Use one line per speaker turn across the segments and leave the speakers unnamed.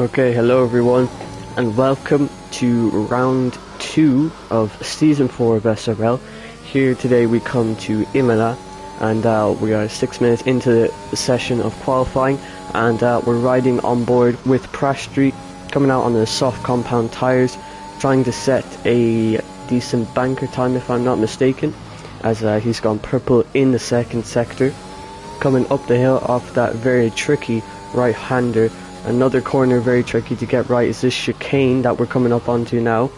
Okay, hello everyone, and welcome to round 2 of season 4 of SRL. Here today we come to Imola and we are 6 minutes into the session of qualifying, and we're riding on board with Prastri, coming out on the soft compound tyres, trying to set a decent banker time if I'm not mistaken, as he's gone purple in the second sector. Coming up the hill off that very tricky right-hander. Another corner very tricky to get right is this chicane that we're coming up onto now,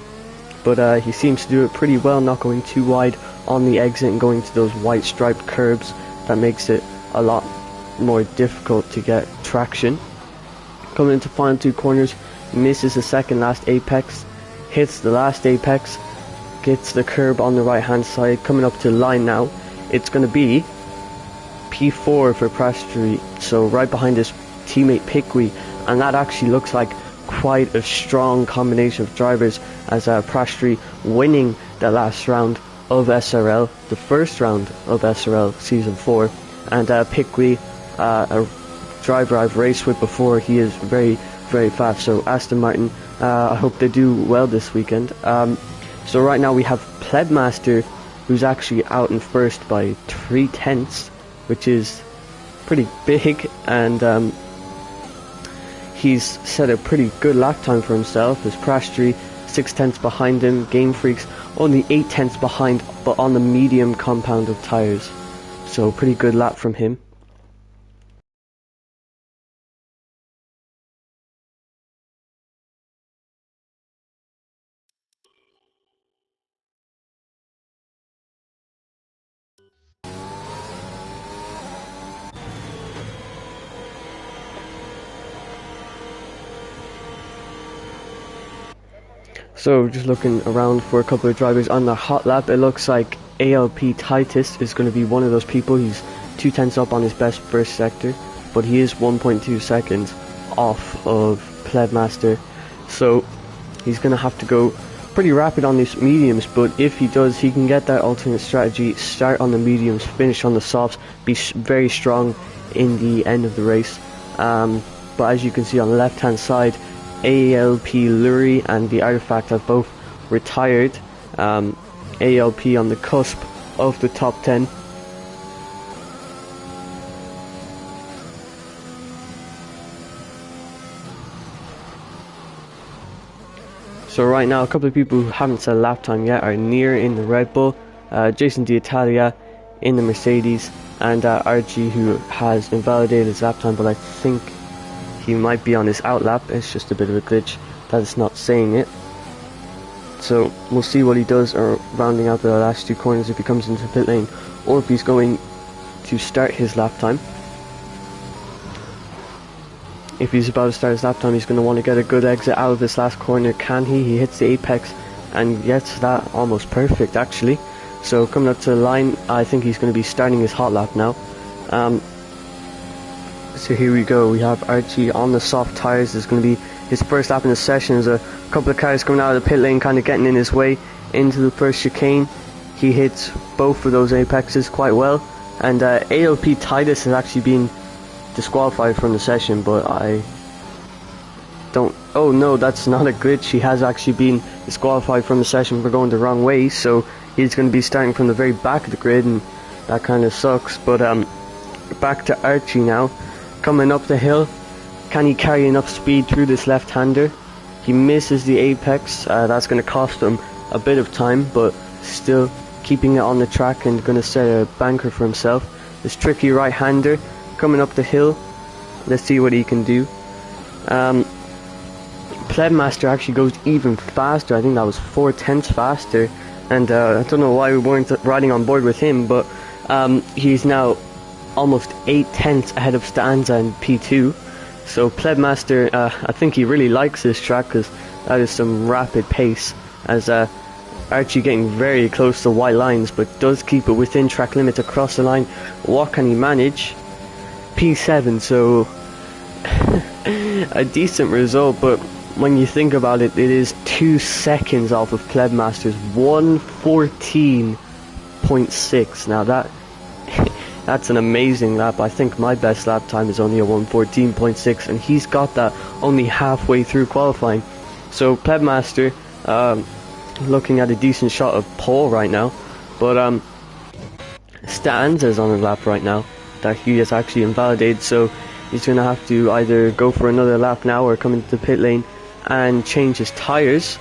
but he seems to do it pretty well, not going too wide on the exit and going to those white striped curbs. That makes it a lot more difficult to get traction. Coming into final two corners, misses the second last apex, hits the last apex, gets the curb on the right hand side. Coming up to the line now, it's going to be P4 for Prastri, so right behind his teammate Piqui, and that actually looks like quite a strong combination of drivers, as Prastri winning the last round of SRL, the first round of SRL Season 4, and Piqui, a driver I've raced with before, he is very, very fast, so Aston Martin, I hope they do well this weekend. So right now we have Plebmaster, who's actually out in first by 3/10, which is pretty big, and he's set a pretty good lap time for himself, as Prastri 6/10 behind him, Game Freaks only 8/10 behind, but on the medium compound of tyres, so pretty good lap from him. So just looking around for a couple of drivers on the hot lap, it looks like ALP Titus is going to be one of those people. He's 2/10 up on his best first sector, but he is 1.2 seconds off of Plebmaster, so he's going to have to go pretty rapid on these mediums, but if he does, he can get that alternate strategy, start on the mediums, finish on the softs, be very strong in the end of the race. But as you can see on the left hand side, ALP Lurie and the Artifact have both retired. ALP on the cusp of the top 10. So right now, a couple of people who haven't set a lap time yet are near in the Red Bull, Jason D'Italia in the Mercedes, and Archie, who has invalidated his lap time, but I think he might be on his out lap. It's just a bit of a glitch that it's not saying it. So we'll see what he does, or rounding out the last two corners, if he comes into pit lane, or if he's going to start his lap time. If he's about to start his lap time, he's going to want to get a good exit out of this last corner. Can he? He hits the apex and gets that almost perfect, actually. So coming up to the line, I think he's going to be starting his hot lap now. So here we go, we have Archie on the soft tyres. This is going to be his first lap in the session. There's a couple of cars coming out of the pit lane, kind of getting in his way into the first chicane. He hits both of those apexes quite well, and ALP Titus has actually been disqualified from the session, but I don't... Oh no, that's not a glitch. He has actually been disqualified from the session for going the wrong way, so he's going to be starting from the very back of the grid, and that kind of sucks. But back to Archie now. Coming up the hill, can he carry enough speed through this left-hander? He misses the apex. That's going to cost him a bit of time, but still keeping it on the track and going to set a banker for himself. This tricky right-hander coming up the hill. Let's see what he can do. Plebmaster actually goes even faster. I think that was 4/10 faster, and I don't know why we weren't riding on board with him, but he's now almost 8/10 ahead of Stanza in P2. So Plebmaster, I think he really likes this track, because that is some rapid pace, as Archie getting very close to white lines, but does keep it within track limits across the line. What can he manage? P7, so a decent result, but when you think about it, it is 2 seconds off of Plebmaster's 1:14.6. Now that's an amazing lap. I think my best lap time is only a 1:14.6, and he's got that only halfway through qualifying. So Plebmaster looking at a decent shot of pole right now, but Stanza's on a lap right now that he has actually invalidated, so he's going to have to either go for another lap now or come into the pit lane and change his tyres.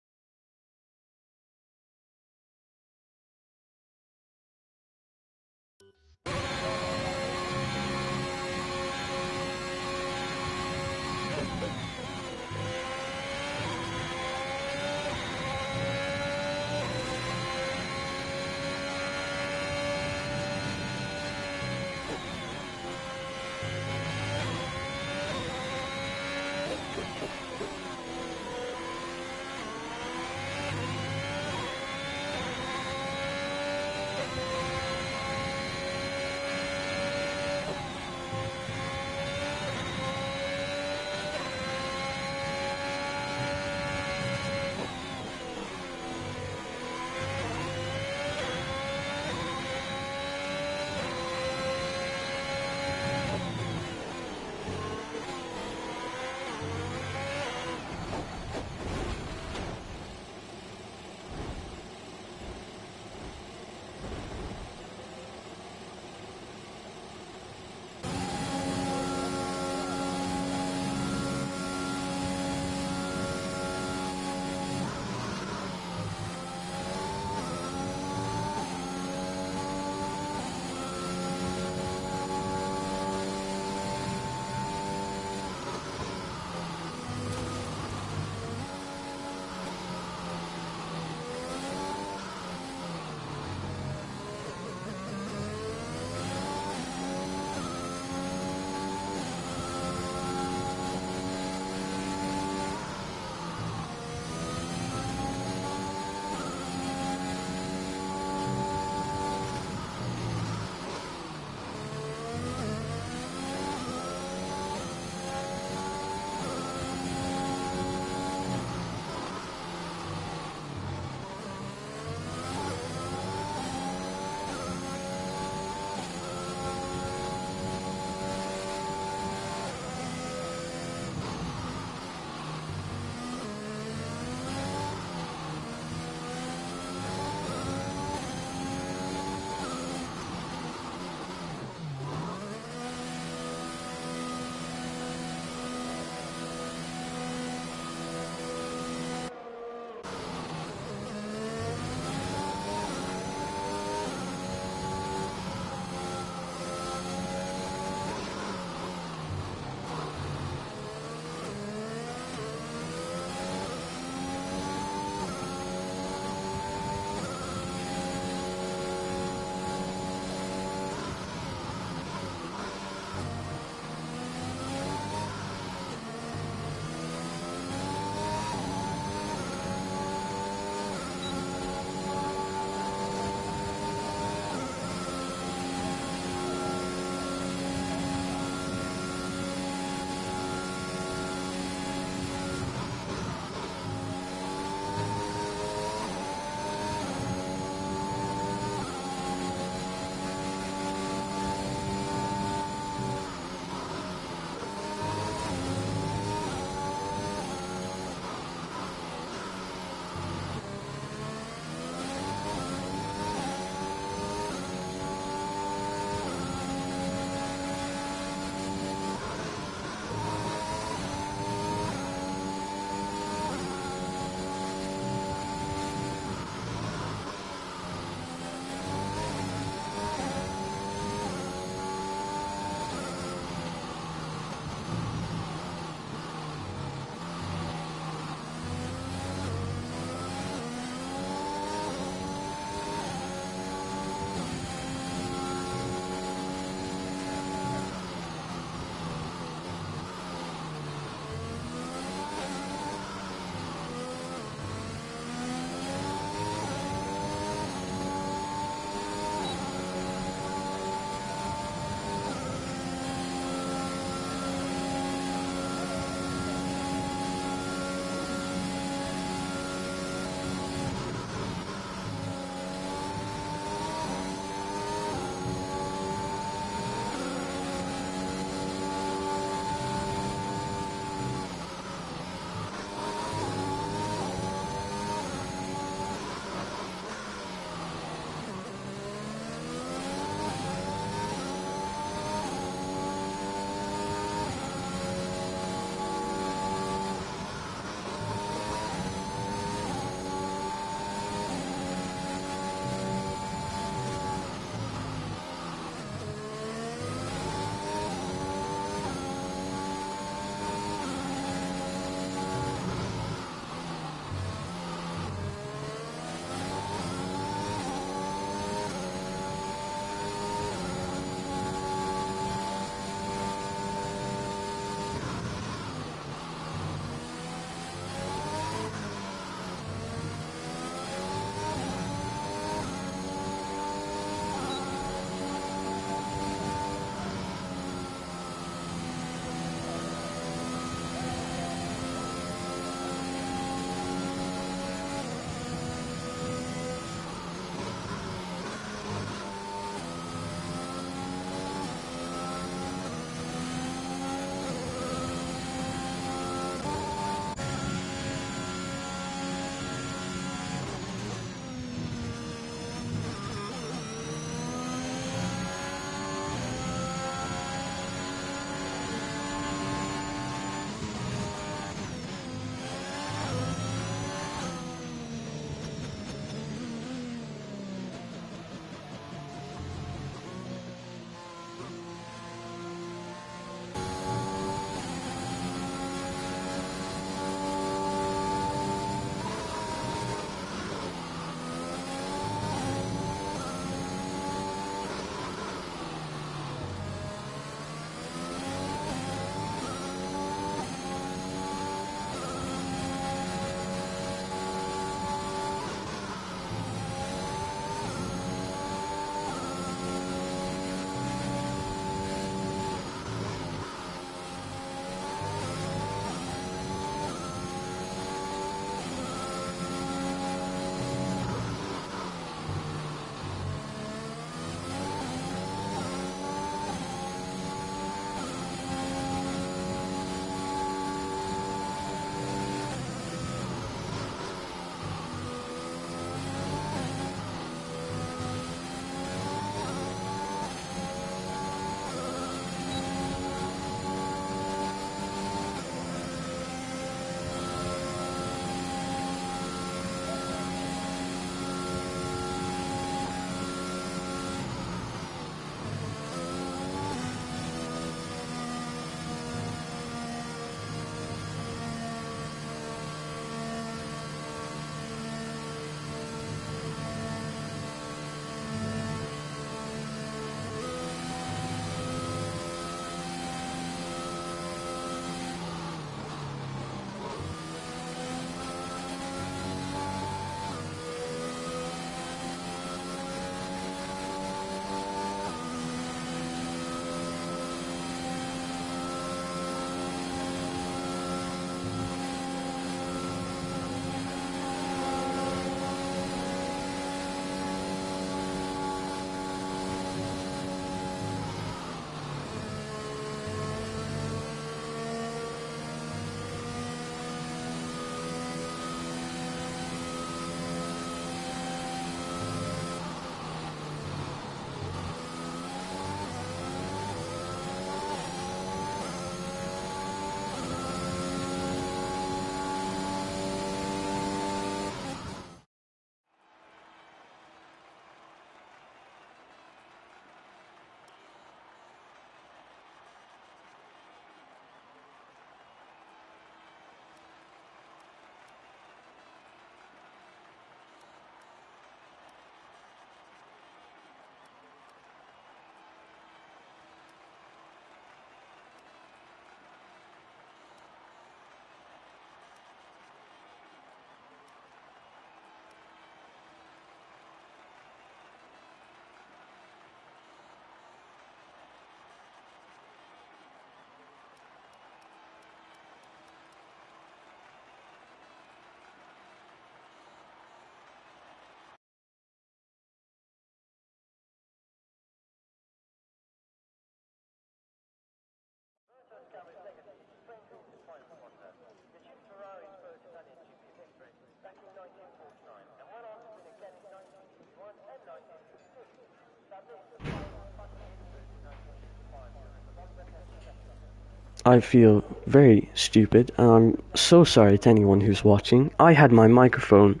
I feel very stupid, and I'm so sorry to anyone who's watching. I had my microphone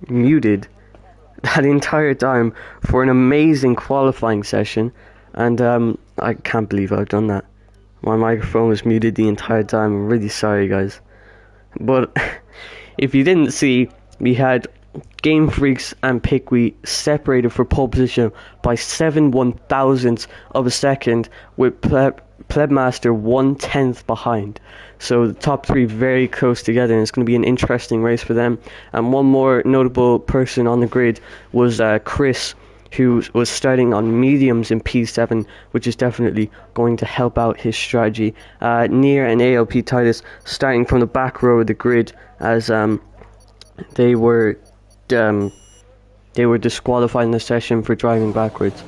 muted that entire time for an amazing qualifying session, and I can't believe I've done that. My microphone was muted the entire time. I'm really sorry, guys. But if you didn't see, we had Game Freaks and Pickwe separated for pole position by 7/1000ths of a second, with Plebmaster 1/10 behind. So the top three very close together, and it's going to be an interesting race for them. And one more notable person on the grid was Chris, who was starting on mediums in P7, which is definitely going to help out his strategy. Near and ALP Titus starting from the back row of the grid, as they were disqualified in the session for driving backwards.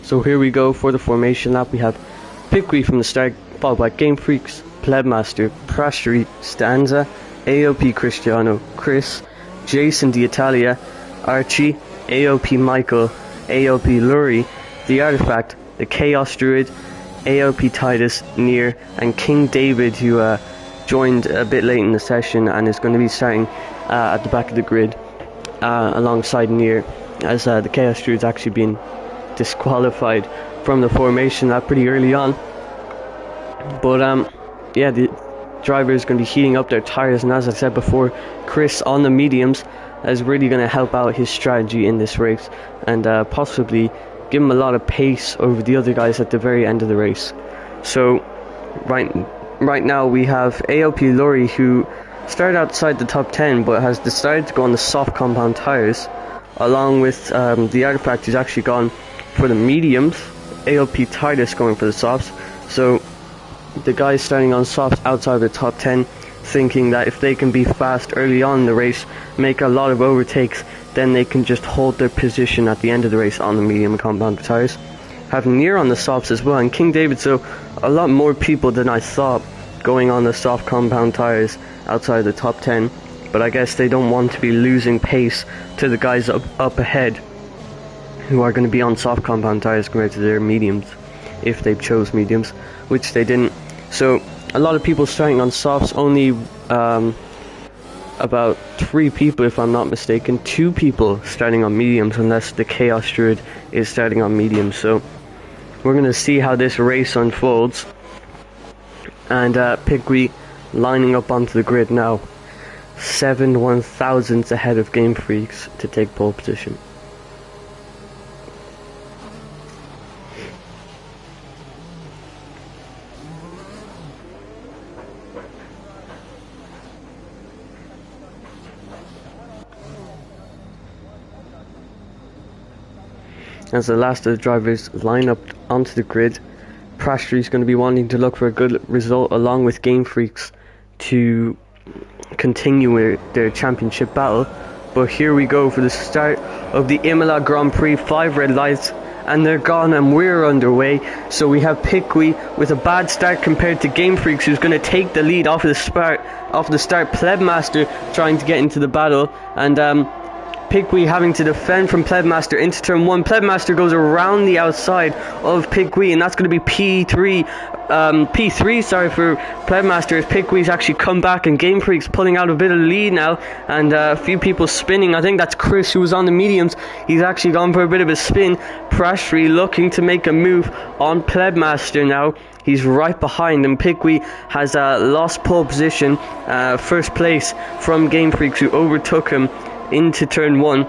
So here we go for the formation lap. We have Pickwe from the start, followed by Game Freaks, Plebmaster, Prastri, Stanza, AOP Cristiano, Chris, Jason D'Italia, Archie, AOP Michael, AOP Lurie, The Artifact, the Chaos Druid, AOP Titus, Near, and King David, who joined a bit late in the session and is going to be starting at the back of the grid alongside Near, as the Chaos Druid's actually been disqualified from the formation pretty early on. But yeah, the driver is going to be heating up their tires, and as I said before, Chris on the mediums is really going to help out his strategy in this race, and possibly give him a lot of pace over the other guys at the very end of the race. So right now we have AOP Lurie, who started outside the top 10 but has decided to go on the soft compound tires, along with the Artifact, who's actually gone for the mediums, AOP Titus going for the softs. So the guys starting on softs outside the top 10, thinking that if they can be fast early on in the race, make a lot of overtakes, then they can just hold their position at the end of the race on the medium compound tires. Have Near on the softs as well, and King David, so a lot more people than I thought going on the soft compound tires outside the top 10, but I guess they don't want to be losing pace to the guys up ahead, who are going to be on soft compound tires compared to their mediums, if they chose mediums, which they didn't. So a lot of people starting on softs, only about 3 people, if I'm not mistaken, 2 people starting on mediums, unless the Chaos Druid is starting on mediums. So we're going to see how this race unfolds. And Pickwe lining up onto the grid now, 7/1000ths ahead of Game Freaks to take pole position. As the last of the drivers line up onto the grid, Prastri is going to be wanting to look for a good result along with Game Freaks to continue their championship battle. But here we go for the start of the Imola Grand Prix. 5 red lights and they're gone, and we're underway. So we have Pickwe with a bad start compared to Game Freaks, who's going to take the lead off the start. Plebmaster trying to get into the battle, and Pickwe having to defend from Plebmaster into turn 1. Plebmaster goes around the outside of Pickwe, and that's going to be P3 for Plebmaster, as Pickwe's actually come back, and Game Freak's pulling out a bit of lead now, and a few people spinning. I think that's Chris, who was on the mediums. He's actually gone for a bit of a spin. Prastri looking to make a move on Plebmaster now. He's right behind him. Pickwe has lost pole position, first place from Game Freaks, who overtook him into turn 1.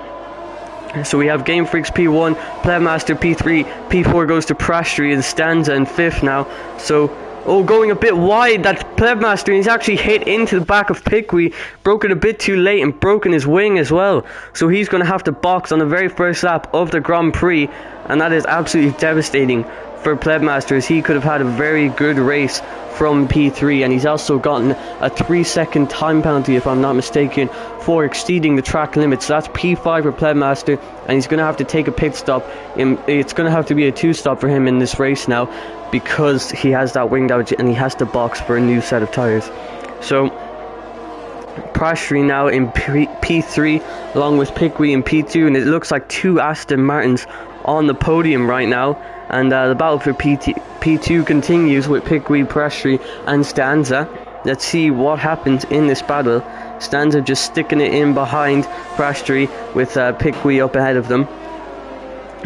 So we have Game Freaks P1, Plebmaster P3, P4 goes to Prastri and Stanza in 5th now. So, going a bit wide, that's Plebmaster, and he's actually hit into the back of Pickwe, broken a bit too late and broken his wing as well. So he's going to have to box on the very first lap of the Grand Prix, and that is absolutely devastating for Plebmaster, as he could have had a very good race from P3, and he's also gotten a 3-second time penalty, if I'm not mistaken, for exceeding the track limit. So that's P5 for Plebmaster, and he's going to have to take a pit stop. It's going to have to be a 2-stop for him in this race now, because he has that wing damage and he has to box for a new set of tyres. So Prashry now in P3 along with Piquet in P2, and it looks like 2 Aston Martins on the podium right now. And the battle for P2 continues with Piquet, Prashry and Stanza. Let's see what happens in this battle. Stanza just sticking it in behind Prashry with Piquet up ahead of them.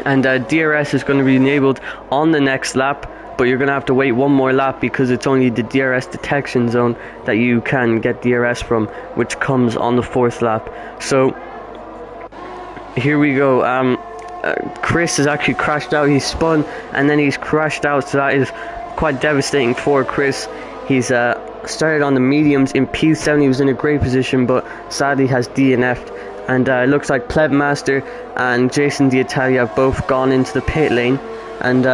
And DRS is going to be enabled on the next lap, but you're going to have to wait one more lap because it's only the DRS detection zone that you can get DRS from, which comes on the 4th lap. So here we go. Chris has actually crashed out. He's spun and then he's crashed out, so that is quite devastating for Chris. He's started on the mediums in P7. He was in a great position, but sadly has DNF'd. And it looks like Plebmaster and Jason D'Italia have both gone into the pit lane. And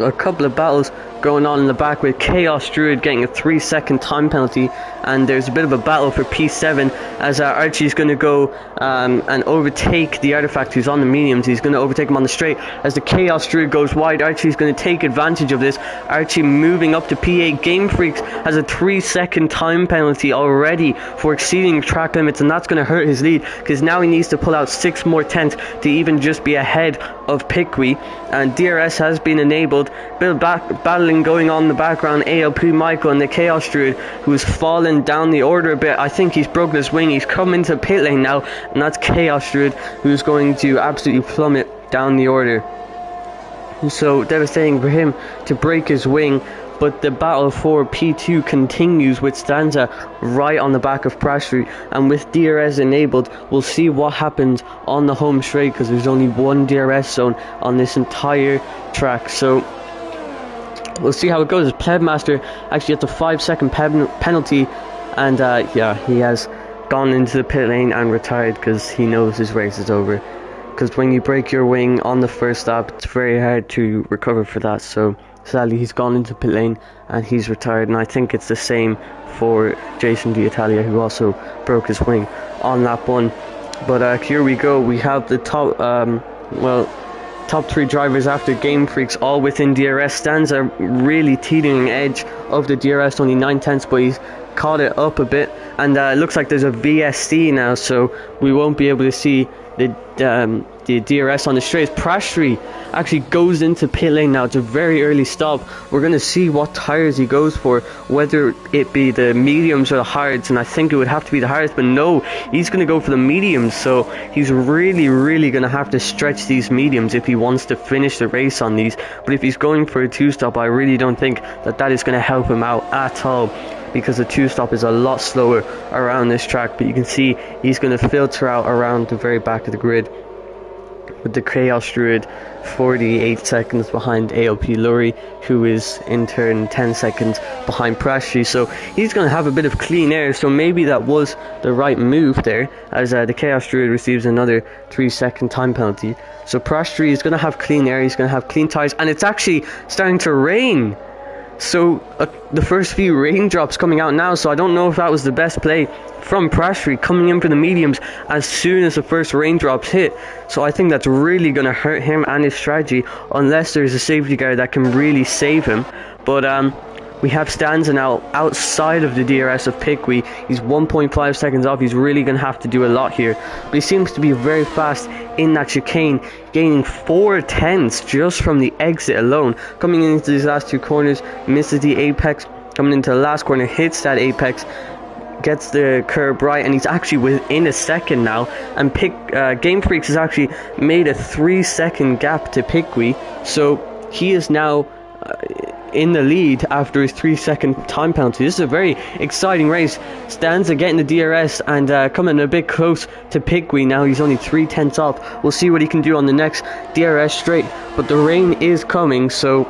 a couple of battles going on in the back with Chaos Druid getting a 3-second time penalty, and there's a bit of a battle for P7 as Archie's going to go and overtake the Artifact who's on the mediums. He's going to overtake him on the straight as the Chaos Druid goes wide. Archie's going to take advantage of this. Archie moving up to P8. Game Freaks has a 3-second time penalty already for exceeding track limits, and that's going to hurt his lead because now he needs to pull out 6 more tenths to even just be ahead of Piquet. And DRS has been enabled. Bit of battling going on in the background. ALP Michael and the Chaos Druid, who's fallen down the order a bit. I think he's broken his wing. He's come into pit lane now, and that's Chaos Druid who's going to absolutely plummet down the order. So devastating for him to break his wing. But the battle for P2 continues with Stanza right on the back of Prashry, and with DRS enabled, we'll see what happens on the home straight because there's only one DRS zone on this entire track. So we'll see how it goes. Plebmaster actually gets a 5-second penalty, and yeah, he has gone into the pit lane and retired because he knows his race is over. Because when you break your wing on the first lap, it's very hard to recover for that. So sadly, he's gone into pit lane and he's retired, and I think it's the same for Jason D'Italia, who also broke his wing on lap 1. But here we go. We have the top, top 3 drivers after Game Freaks, all within DRS. Stanza really teetering edge of the DRS, only 9 tenths, but he's caught it up a bit. And it looks like there's a VSC now, so we won't be able to see the DRS on the straights. Prashry actually goes into pit lane now. It's a very early stop. We're going to see what tires he goes for, whether it be the mediums or the hards, and I think it would have to be the hards, but no, he's going to go for the mediums. So he's really going to have to stretch these mediums if he wants to finish the race on these. But if he's going for a 2-stop, I really don't think that is going to help him out at all, because the 2-stop is a lot slower around this track. But you can see he's going to filter out around the very back of the grid, with the Chaos Druid 48 seconds behind ALP Lurie, who is in turn 10 seconds behind Prashry. So he's going to have a bit of clean air, so maybe that was the right move there, as the Chaos Druid receives another 3-second time penalty. So Prashry is going to have clean air, he's going to have clean tires, and it's actually starting to rain. So the first few raindrops coming out now, so I don't know if that was the best play from Prashry, coming in for the mediums as soon as the first raindrops hit. So I think that's really going to hurt him and his strategy, unless there's a safety car that can really save him. But we have Stanza now outside of the DRS of Piquet. He's 1.5 seconds off. He's really going to have to do a lot here. But he seems to be very fast in that chicane, gaining 4 tenths just from the exit alone. Coming into these last 2 corners, misses the apex. Coming into the last corner, hits that apex, gets the curb right, and he's actually within a second now. And Game Freaks has actually made a 3-second gap to Piquet. So he is now in the lead after his 3-second time penalty. This is a very exciting race. Stanza getting the DRS and coming a bit close to Piquet now. He's only 3 tenths off. We'll see what he can do on the next DRS straight, but the rain is coming, so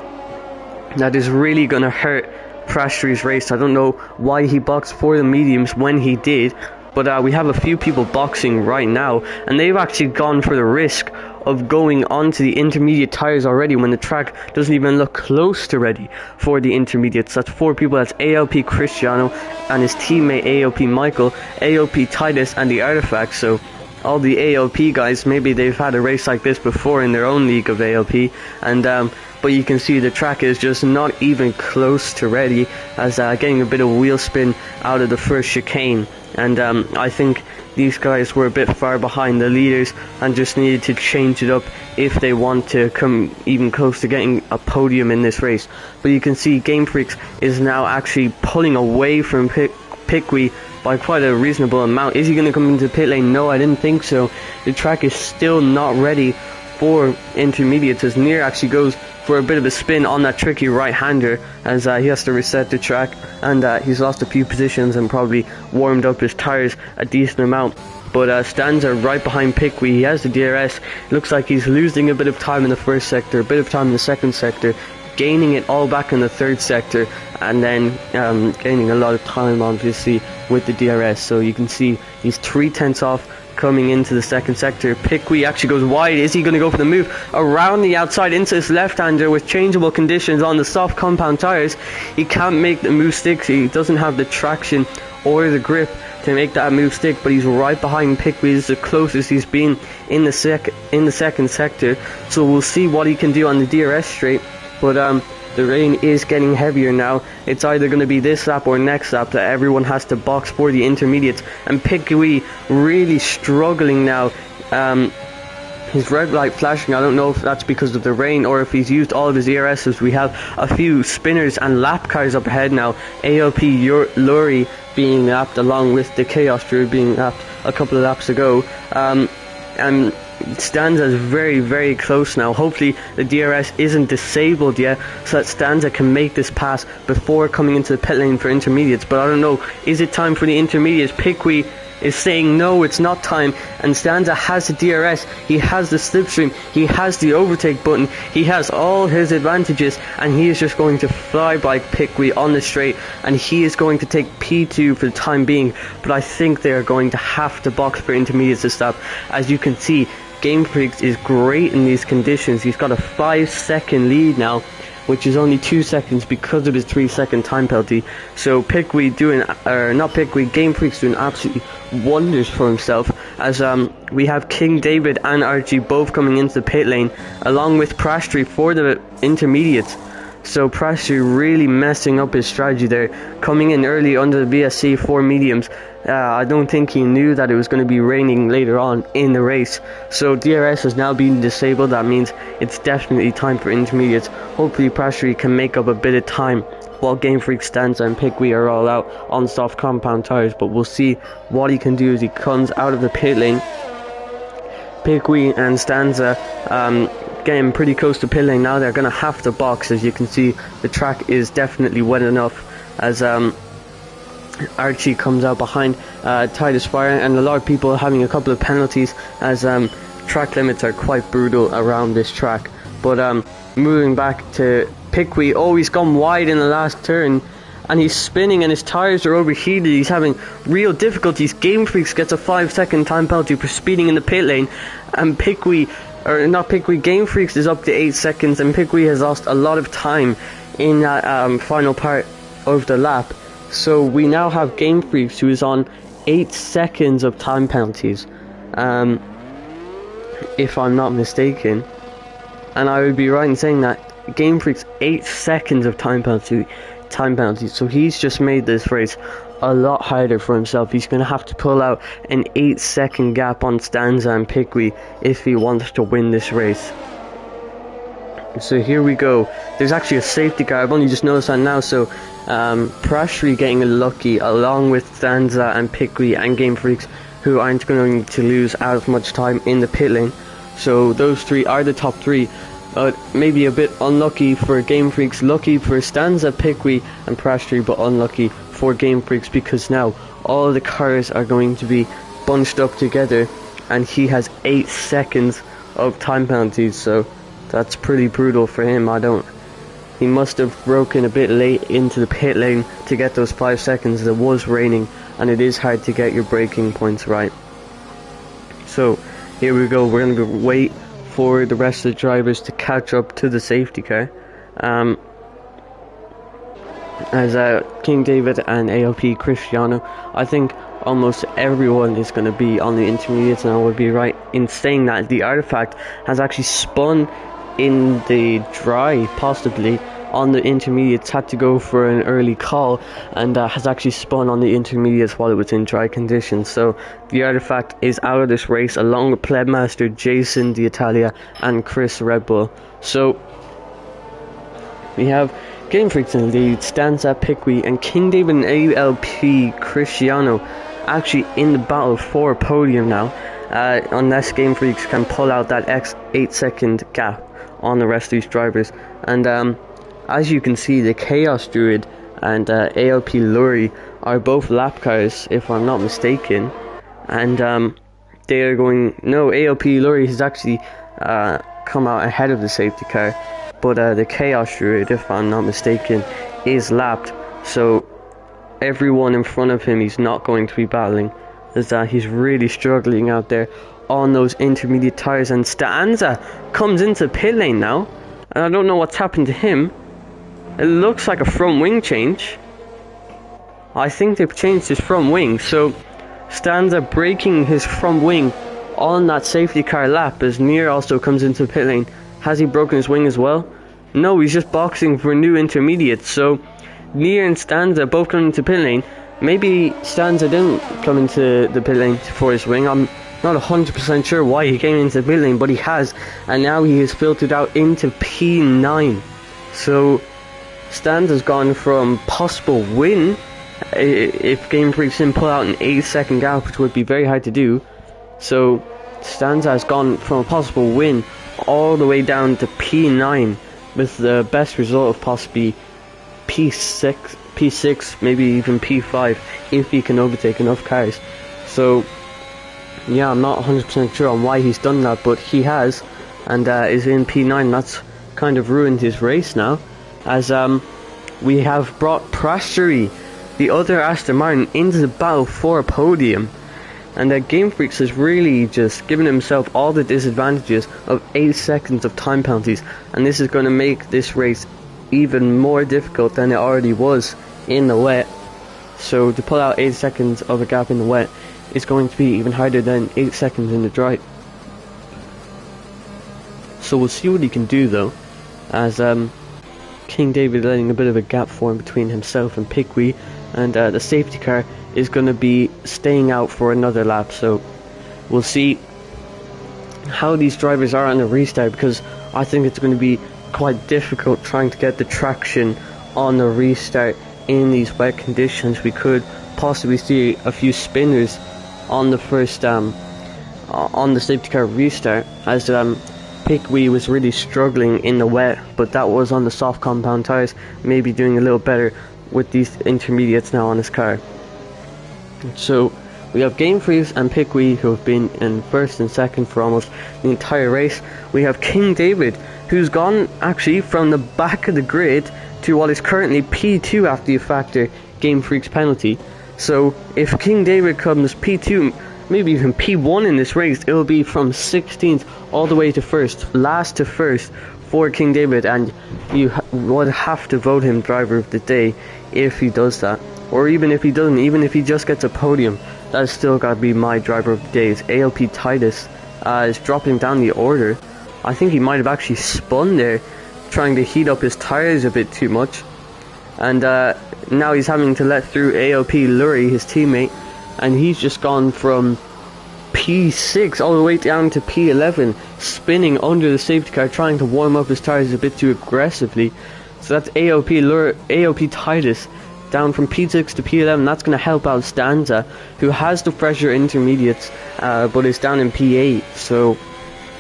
that is really going to hurt Prashry's race. I don't know why he boxed for the mediums when he did, but we have a few people boxing right now, and they've actually gone for the risk of going onto the intermediate tires already when the track doesn't even look close to ready for the intermediates. That's 4 people. That's ALP Cristiano and his teammate ALP Michael, ALP Titus and the Artifact. So all the ALP guys, maybe they've had a race like this before in their own league of ALP, and but you can see the track is just not even close to ready, as getting a bit of wheel spin out of the first chicane. And I think these guys were a bit far behind the leaders and just needed to change it up if they want to come even close to getting a podium in this race. But you can see Game Freaks is now actually pulling away from Piqui by quite a reasonable amount. Is he going to come into the pit lane? No, I didn't think so. The track is still not ready for intermediates, as Near actually goes for a bit of a spin on that tricky right-hander, as he has to reset the track, and he's lost a few positions and probably warmed up his tyres a decent amount. But Stanza right behind Piqui. He has the DRS. Looks like he's losing a bit of time in the first sector, a bit of time in the second sector, gaining it all back in the third sector, and then gaining a lot of time obviously with the DRS. So you can see he's 3/10 off coming into the second sector. Piqui actually goes wide. Is he going to go for the move around the outside into this left-hander with changeable conditions on the soft compound tyres? He can't make the move stick. He doesn't have the traction or the grip to make that move stick, but he's right behind Piqui. This is the closest he's been in the second sector, so we'll see what he can do on the DRS straight. But the rain is getting heavier now. It's either going to be this lap or next lap that everyone has to box for the intermediates, and Piqui really struggling now. His red light flashing. I don't know if that's because of the rain or if he's used all of his ERSs. We have a few spinners and lap cars up ahead now. ALP Lurie being lapped along with the Chaos Druid being lapped a couple of laps ago. And Stanza is very, very close now. Hopefully the DRS isn't disabled yet, so that Stanza can make this pass before coming into the pit lane for intermediates. But I don't know, is it time for the intermediates? Piqui is saying no, it's not time, and Stanza has the DRS, he has the slipstream, he has the overtake button, he has all his advantages, and he is just going to fly by Piqui on the straight, and he is going to take P2 for the time being. But I think they are going to have to box for intermediates to stop. As you can see, Game Freaks is great in these conditions. He's got a 5-second lead now, which is only 2 seconds because of his 3-second time penalty. So Piqui Game Freaks doing absolutely wonders for himself, as we have King David and Archie both coming into the pit lane, along with Prastry for the intermediates. So Prastry really messing up his strategy there, coming in early under the VSC for mediums. I don't think he knew that it was going to be raining later on in the race. So DRS has now been disabled. That means it's definitely time for intermediates. Hopefully Prastry can make up a bit of time while Game Freak, Stanza and Piqui are all out on soft compound tyres. But we'll see what he can do as he comes out of the pit lane. Piqui and Stanza getting pretty close to pit lane now. They're going to have to box. As you can see, the track is definitely wet enough, as Archie comes out behind Titus Fire, and a lot of people having a couple of penalties, as track limits are quite brutal around this track. But moving back to Piqui, oh, he's gone wide in the last turn, and he's spinning and his tyres are overheated. He's having real difficulties. Game Freaks gets a 5-second time penalty for speeding in the pit lane, and Game Freaks is up to 8 seconds, and Piqui has lost a lot of time in that final part of the lap. So we now have Game Freaks, who is on 8 seconds of time penalties, if I'm not mistaken. And I would be right in saying that Game Freaks 8 seconds of time penalties. So he's just made this race a lot harder for himself. He's going to have to pull out an 8-second gap on Stanza and Piqui if he wants to win this race. So here we go. There's actually a safety car. I've only just noticed that now. So Prashri getting lucky, along with Stanza and Piqui and Game Freaks, who aren't going to lose as much time in the pit lane. So those three are the top three. Maybe a bit unlucky for Game Freaks, lucky for Stanza, Piqui and Prashri, but unlucky for Game Freaks because now all the cars are going to be bunched up together, and he has 8 seconds of time penalties. So that's pretty brutal for him. He must have broken a bit late into the pit lane to get those 5 seconds. It was raining, and it is hard to get your braking points right. So here we go. We're going to wait for the rest of the drivers to catch up to the safety car. As King David and ALP Cristiano, I think almost everyone is going to be on the intermediates, and I would be right in saying that the artifact has actually spun in the dry, possibly on the intermediates, had to go for an early call, and has actually spun on the intermediates while it was in dry conditions. So the artifact is out of this race, along with Plebmaster, Jason D'Italia, and Chris Red Bull. So we have Game Freaks in the lead, Stanza, Piqui, and King David and ALP Cristiano actually in the battle for podium now, unless Game Freaks can pull out that 8-second gap on the rest of these drivers. And as you can see, the Chaos Druid and ALP Lurie are both lap cars, if I'm not mistaken. And they are going... No, ALP Lurie has actually come out ahead of the safety car. But the Chaos Druid, if I'm not mistaken, is lapped. So everyone in front of him he's not going to be battling, as he's really struggling out there on those intermediate tires. And Stanza comes into pit lane now, and I don't know what's happened to him. It looks like a front wing change. I think they've changed his front wing, so Stanza breaking his front wing on that safety car lap as Nier also comes into pit lane. Has he broken his wing as well? No, he's just boxing for new intermediates. So Nier and Stanza both come into pit lane. Maybe Stanza didn't come into the pit lane for his wing. I'm not 100% sure why he came into the pit lane, but he has. And now he is filtered out into P9. So Stanza's gone from possible win, if Game Freaks didn't pull out an 8-second gap, which would be very hard to do. So Stanza has gone from a possible win all the way down to P9, with the best result of possibly P6, maybe even P5, if he can overtake enough cars. So yeah, I'm not 100% sure on why he's done that, but he has, and is in P9. That's kind of ruined his race now, as we have brought Prastery, the other Aston Martin, into the battle for a podium. And Game Freaks has really just given himself all the disadvantages of 8 seconds of time penalties, and this is going to make this race even more difficult than it already was in the wet. So to pull out 8 seconds of a gap in the wet is going to be even harder than 8 seconds in the dry. So we'll see what he can do though, as King David letting a bit of a gap form between himself and Piqui, and the safety car is going to be staying out for another lap. So we'll see how these drivers are on the restart, because I think it's going to be quite difficult trying to get the traction on the restart in these wet conditions. We could possibly see a few spinners on the first on the safety car restart, as Piqui was really struggling in the wet, but that was on the soft compound tires, maybe doing a little better with these intermediates now on his car. So we have Game Freeze and Piqui, who have been in first and second for almost the entire race. We have King David, who's gone actually from the back of the grid to what is currently P2 after the factor Game Freak's penalty. So if King David comes P2, maybe even P1 in this race, it will be from 16th all the way to first, last to first for King David, and you would have to vote him driver of the day if he does that. Or even if he doesn't, even if he just gets a podium, that's still got to be my driver of the day. Is ALP Titus is dropping down the order. I think he might have actually spun there, trying to heat up his tires a bit too much. And now he's having to let through ALP Lurie, his teammate, and he's just gone from P6 all the way down to P11, spinning under the safety car, trying to warm up his tires a bit too aggressively. So that's ALP Titus down from P6 to P11. That's going to help out Stanza, who has the fresher intermediates, but is down in P8. So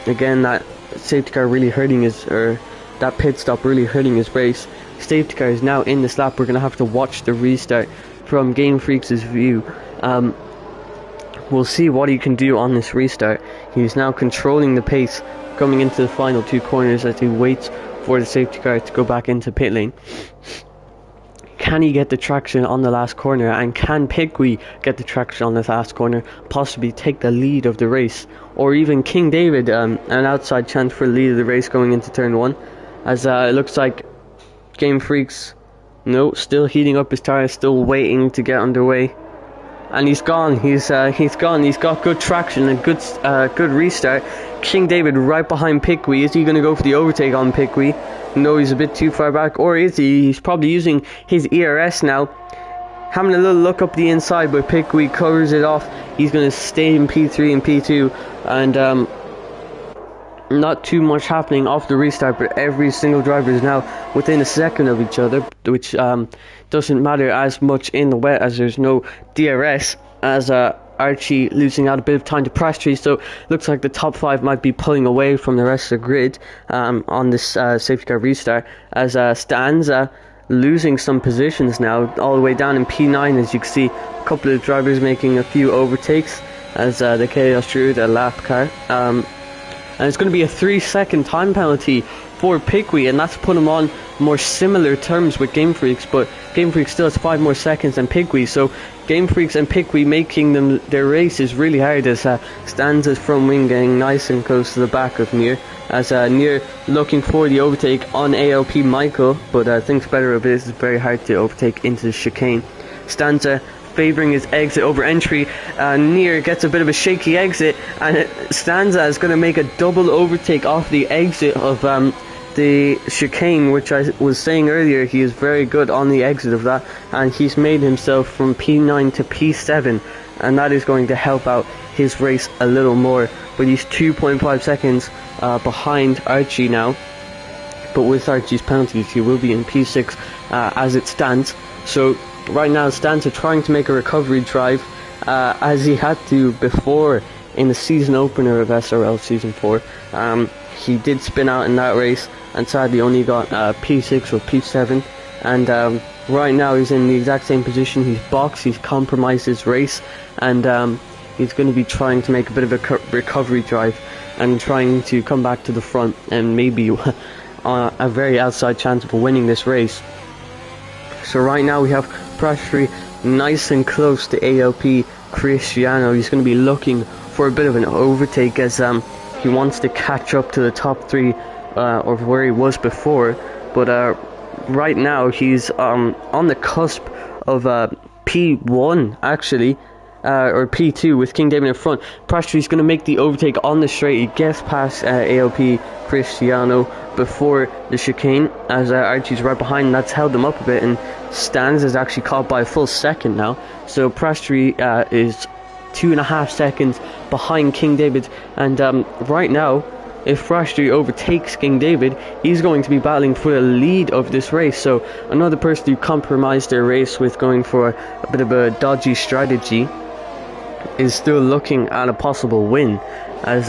again, that safety car really hurting his, or that pit stop really hurting his race. Safety car is now in this lap. We're going to have to watch the restart from Game Freaks' view. We'll see what he can do on this restart. He's now controlling the pace coming into the final two corners as he waits for the safety car to go back into pit lane. Can he get the traction on the last corner, and can Piqui get the traction on the last corner, possibly take the lead of the race, or even King David an outside chance for the lead of the race going into turn 1, as it looks like Game Freaks, no, still heating up his tires, still waiting to get underway. and he's gone. He's gone. He's got good traction and good restart. King David right behind Piqui. Is he going to go for the overtake on Piqui? No, he's a bit too far back. Or is he? He's probably using his ERS now. Having a little look up the inside, but Piqui covers it off. He's going to stay in P3 and P2, and not too much happening off the restart, but every single driver is now within a second of each other, which doesn't matter as much in the wet as there's no DRS, as Archie losing out a bit of time to Prestry. So looks like the top 5 might be pulling away from the rest of the grid on this safety car restart, as Stanza losing some positions now, all the way down in P9. As you can see, a couple of drivers making a few overtakes as they carry us through the lap car. And it's going to be a 3-second time penalty for Piqui, and that's put him on more similar terms with Game Freaks, but Game Freaks still has 5 more seconds than Piqui. So Game Freaks and Piqui making them their race is really hard, as Stanza's front wing getting nice and close to the back of Nier, as Nier looking for the overtake on ALP Michael, but thinks better of it. It's very hard to overtake into the chicane. Stanza favouring his exit over entry. Nier gets a bit of a shaky exit, and Stanza is going to make a double overtake off the exit of the chicane, which I was saying earlier. He is very good on the exit of that, and he's made himself from P9 to P7, and that is going to help out his race a little more. But he's 2.5 seconds behind Archie now, but with Archie's penalties he will be in P6 as it stands. So right now Stanza trying to make a recovery drive, as he had to before in the season opener of SRL Season 4. He did spin out in that race and sadly only got P6 or P7, and right now he's in the exact same position. He's boxed, he's compromised his race, and he's going to be trying to make a bit of a recovery drive and trying to come back to the front and maybe a very outside chance of winning this race. So right now we have Prestry nice and close to ALP Cristiano. He's going to be looking for a bit of an overtake, as he wants to catch up to the top 3 of where he was before, but right now he's on the cusp of P1 actually, or P2 with King David in front. Prestry's going to make the overtake on the straight. He gets past ALP Cristiano before the chicane, as Archie's right behind, and that's held them up a bit, and Stans is actually caught by a full second now. So Prestry is 2.5 seconds behind King David, and right now if Prestry overtakes King David, he's going to be battling for the lead of this race. So another person who compromised their race with going for a bit of a dodgy strategy is still looking at a possible win, as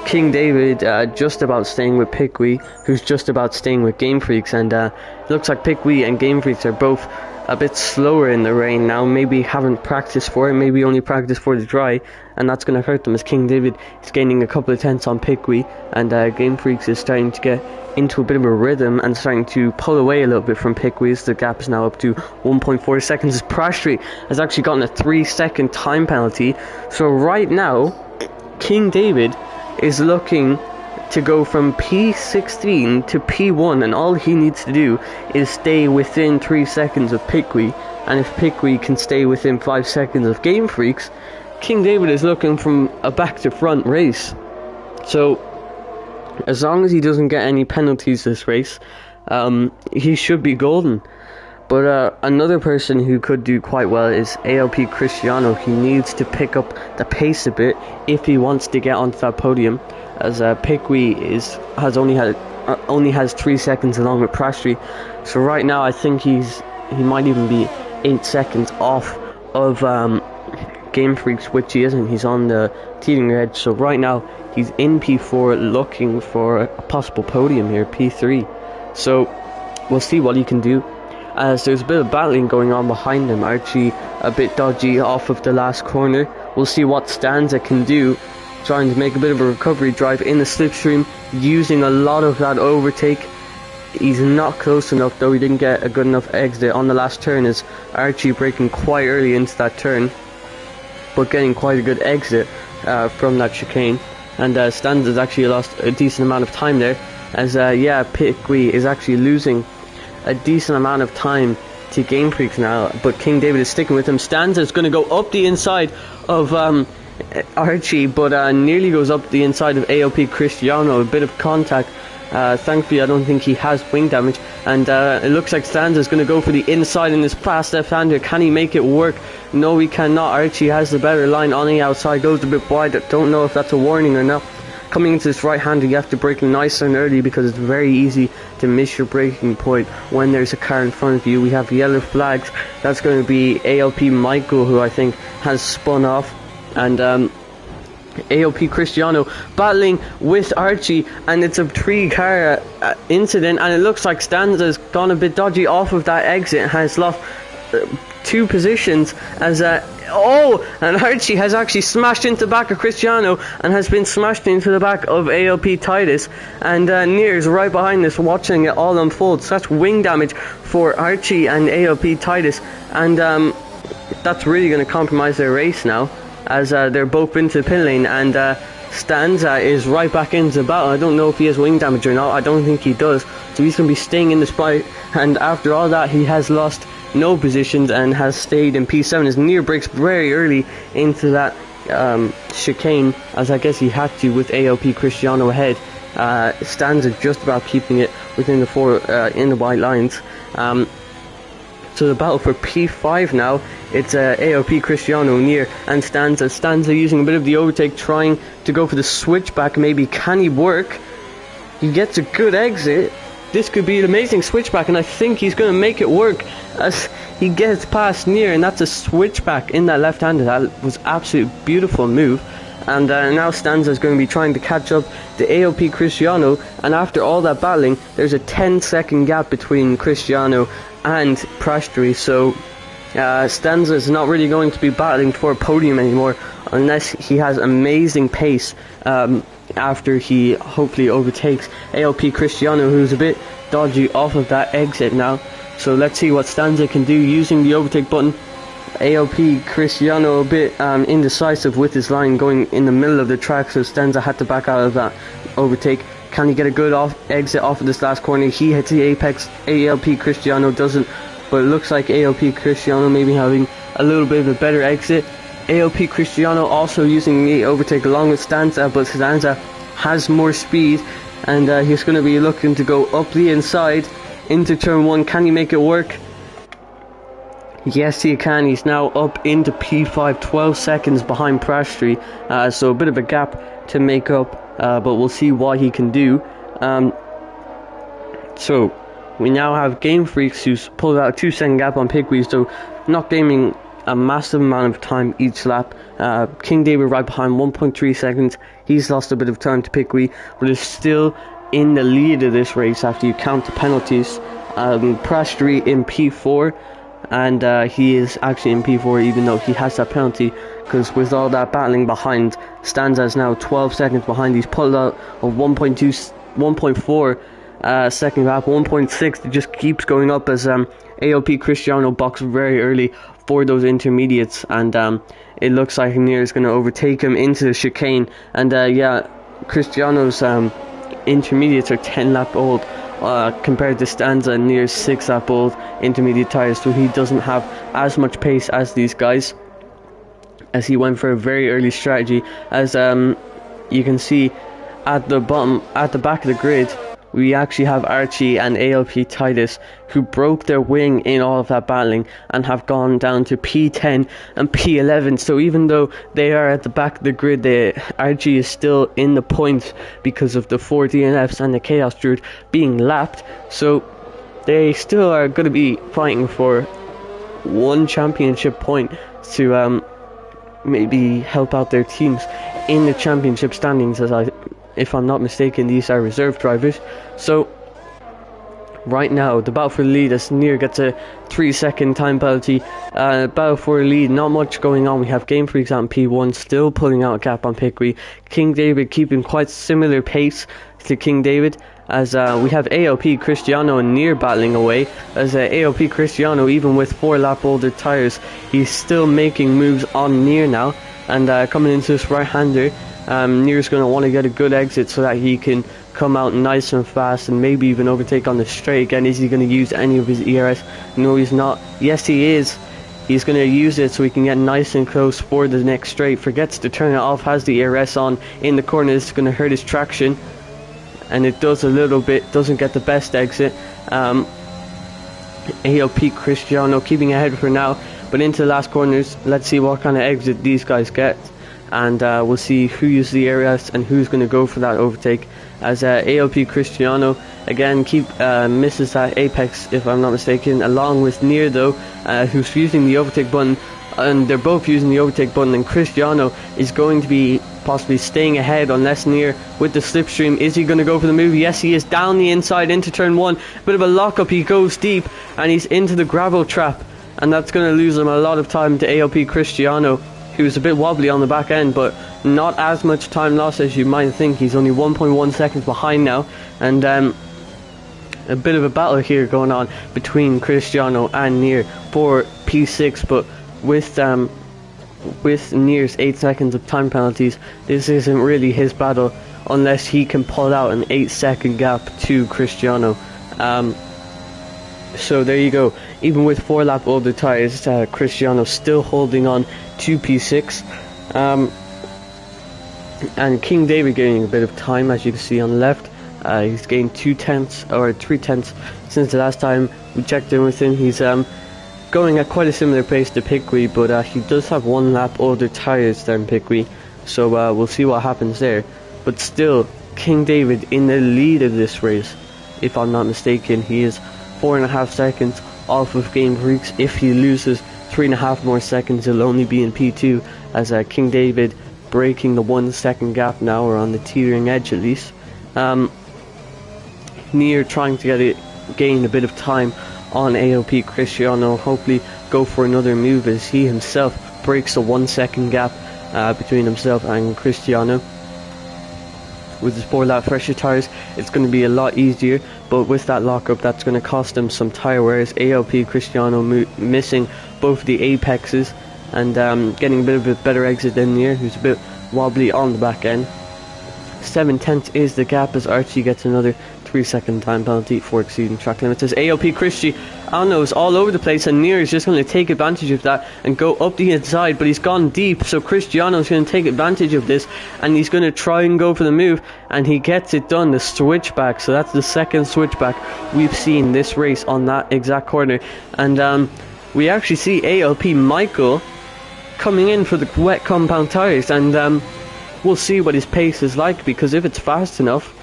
King David just about staying with Piqui, who's just about staying with Game Freaks, and it looks like Piqui and Game Freaks are both a bit slower in the rain now. Maybe haven't practiced for it, maybe only practiced for the dry, and that's going to hurt them, as King David is gaining a couple of tenths on Piqui, and Game Freaks is starting to get into a bit of a rhythm and starting to pull away a little bit from Piqui. The gap is now up to 1.4 seconds, as Prestry has actually gotten a 3-second time penalty. So right now King David is looking to go from P16 to P1, and all he needs to do is stay within 3 seconds of Piqui, and if Piqui can stay within 5 seconds of Game Freaks, King David is looking from a back to front race. So as long as he doesn't get any penalties this race, he should be golden. But another person who could do quite well is ALP Cristiano. He needs to pick up the pace a bit if he wants to get onto that podium, as Piqui only has 3 seconds along with Prestry. So right now I think he might even be 8 seconds off of Game Freaks, which he isn't. He's on the teetering edge. So right now he's in P4 looking for a possible podium here, P3. So we'll see what he can do, as there's a bit of battling going on behind him. Archie a bit dodgy off of the last corner. We'll see what Stanza can do, trying to make a bit of a recovery drive in the slipstream, using a lot of that overtake. He's not close enough though. He didn't get a good enough exit on the last turn, as Archie breaking quite early into that turn, but getting quite a good exit from that chicane. And Stanza's actually lost a decent amount of time there, as Piqui is actually losing a decent amount of time to Game Freaks now, but King David is sticking with him. Stanza is going to go up the inside of Archie, but nearly goes up the inside of AOP Cristiano. A bit of contact. Thankfully, I don't think he has wing damage, and it looks like Stanza is going to go for the inside in this fast left-hander. Can he make it work? No, he cannot. Archie has the better line on the outside, goes a bit wide. Don't know if that's a warning or not. Coming into this right-hander, you have to brake nice and early because it's very easy to miss your braking point when there's a car in front of you. We have yellow flags. That's going to be ALP Michael, who I think has spun off, and AOP Cristiano battling with Archie, and it's a 3-car incident, and it looks like Stanza's gone a bit dodgy off of that exit and has lost 2 positions as and Archie has actually smashed into the back of Cristiano and has been smashed into the back of AOP Titus, and Near's right behind this watching it all unfold. Such wing damage for Archie and AOP Titus, and that's really going to compromise their race now, as they're both into the pit lane, and Stanza is right back into the battle. I don't know if he has wing damage or not. I don't think he does, so he's going to be staying in the spot, and after all that he has lost no positions and has stayed in P7 as Near breaks very early into that chicane, as I guess he had to with AOP Cristiano ahead. Stanza just about keeping it within the 4 in the white lines. So the battle for P5 now, it's AOP Cristiano, Near and Stanza. Stanza using a bit of the overtake, trying to go for the switchback. Maybe can he work? He gets a good exit. This could be an amazing switchback, and I think he's going to make it work as he gets past Near, and that's a switchback in that left-hander. That was absolutely beautiful move. And now Stanza is going to be trying to catch up to AOP Cristiano, and after all that battling, there's a 10-second gap between Cristiano and Prastri, so Stanza is not really going to be battling for a podium anymore unless he has amazing pace after he hopefully overtakes AOP Cristiano, who's a bit dodgy off of that exit now. So let's see what Stanza can do using the overtake button. AOP Cristiano a bit indecisive with his line going in the middle of the track, so Stanza had to back out of that overtake. Can he get a good exit off of this last corner? He hits the apex. AOP Cristiano doesn't, but it looks like AOP Cristiano maybe having a little bit of a better exit. AOP Cristiano also using the overtake along with Stanza, but Stanza has more speed, and he's going to be looking to go up the inside into turn 1. Can he make it work? Yes, he can. He's now up into P5, 12 seconds behind Prastri, so a bit of a gap to make up, but we'll see what he can do. So we now have Game Freaks, who's pulled out a 2-second gap on Pigweed, so not gaining a massive amount of time each lap. King David right behind, 1.3 seconds. He's lost a bit of time to Pigweed, but is still in the lead of this race after you count the penalties. Prastri in P4, and he is actually in P4 even though he has that penalty, because with all that battling behind, Stanza is now 12 seconds behind. He's pulled out of 1.4 second lap, 1.6. It just keeps going up as AOP Cristiano boxed very early for those intermediates, and it looks like Near is going to overtake him into the chicane. And yeah, Cristiano's intermediates are 10 lap old compared to Stanza and Near's 6 lap old intermediate tires, so he doesn't have as much pace as these guys, as he went for a very early strategy. As you can see at the back of the grid, we actually have Archie and ALP Titus, who broke their wing in all of that battling and have gone down to P10 and P11. So even though they are at the back of the grid, Archie is still in the points because of the 4 DNFs and the Chaos Druid being lapped. So they still are going to be fighting for 1 championship point to maybe help out their teams in the championship standings, if I'm not mistaken, these are reserve drivers. So right now, the battle for the lead, as Near gets a 3-second time penalty. Battle for the lead, not much going on. We have Game Freaks on P1, still pulling out a gap on Pickery. King David keeping quite similar pace to King David, as we have AOP Cristiano and Near battling away. As AOP Cristiano, even with 4 lap older tires, he's still making moves on Near now. And coming into this right-hander, Near's going to want to get a good exit so that he can come out nice and fast and maybe even overtake on the straight. Again, is he going to use any of his ERS? No, he's not. Yes, he is. He's going to use it so he can get nice and close for the next straight. Forgets to turn it off, has the ERS on in the corner. It's going to hurt his traction, and it does a little bit. Doesn't get the best exit. AOP Cristiano keeping ahead for now, but into the last corners, let's see what kind of exit these guys get, and we'll see who uses the ERS and who's going to go for that overtake, as AOP Cristiano again misses that apex, if I'm not mistaken, along with Near though, who's using the overtake button, and they're both using the overtake button, and Cristiano is going to be possibly staying ahead unless Near with the slipstream. Is he going to go for the move? Yes, he is. Down the inside into turn one, bit of a lockup, he goes deep and he's into the gravel trap, and that's going to lose him a lot of time to AOP Cristiano, who's a bit wobbly on the back end, but not as much time lost as you might think. He's only 1.1 seconds behind now, and a bit of a battle here going on between Cristiano and Near for P6, but with Near's 8 seconds of time penalties, this isn't really his battle unless he can pull out an 8-second gap to Cristiano. So there you go. Even with 4 lap older tyres, Cristiano still holding on to P6. And King David gaining a bit of time, as you can see on the left. He's gained 3/10 since the last time we checked in with him. He's going at quite a similar pace to Piqui, but he does have 1 lap older tyres than Piqui, so we'll see what happens there. But still, King David in the lead of this race, if I'm not mistaken. He is 4.5 seconds off of Game Freaks. If he loses 3.5 more seconds, he'll only be in P2, as King David breaking the 1 second gap now, or on the teetering edge at least. Near trying to gain a bit of time on AOP Cristiano, hopefully go for another move as he himself breaks a 1 second gap between himself and Cristiano. With his 4 lap fresher tyres, it's going to be a lot easier, but with that lockup, that's going to cost him some tyre wear, as AOP Cristiano missing both the apexes and getting a bit of a better exit than Near, who's a bit wobbly on the back end. 7/10 is the gap, as Archie gets another 3-second time penalty for exceeding track limits, as AOP Cristiano is all over the place, and Near is just going to take advantage of that and go up the inside, but he's gone deep, so Cristiano is going to take advantage of this, and he's going to try and go for the move, and he gets it done, the switchback. So that's the second switchback we've seen this race on that exact corner, and we actually see AOP Michael coming in for the wet compound tyres, and we'll see what his pace is like, because if it's fast enough,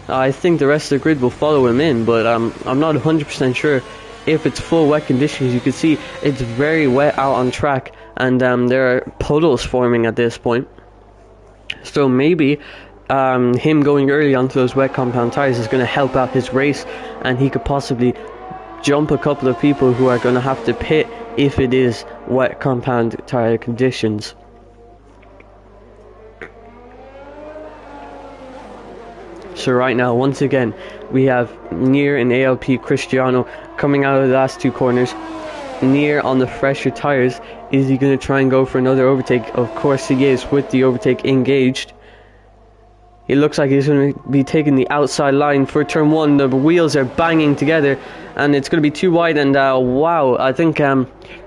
I think the rest of the grid will follow him in, but I'm not 100% sure if it's full wet conditions. You can see it's very wet out on track, and there are puddles forming at this point. So maybe him going early onto those wet compound tyres is going to help out his race, and he could possibly jump a couple of people who are going to have to pit if it is wet compound tyre conditions. So right now, once again, we have Near and ALP Cristiano coming out of the last 2 corners. Near on the fresher tyres. Is he going to try and go for another overtake? Of course he is, with the overtake engaged. It looks like he's going to be taking the outside line for turn 1. The wheels are banging together, and it's going to be too wide, and wow, I think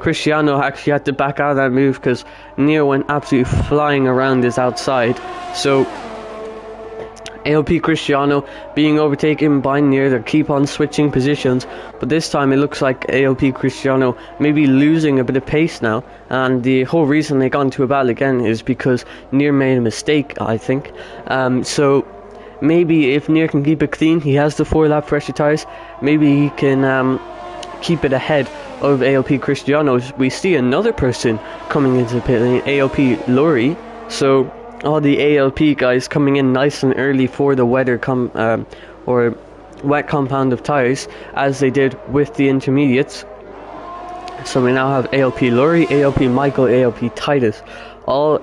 Cristiano actually had to back out of that move, because Near went absolutely flying around his outside. So AOP Cristiano being overtaken by Near. They keep on switching positions, but this time it looks like AOP Cristiano maybe losing a bit of pace now, and the whole reason they got into a battle again is because Near made a mistake, I think. So maybe if Near can keep it clean, he has the 4 lap fresher tyres, maybe he can keep it ahead of AOP Cristiano. We see another person coming into the pit lane, AOP Lori. So all the ALP guys coming in nice and early for the or wet compound of tyres, as they did with the intermediates. So we now have ALP Lori, ALP Michael, ALP Titus, all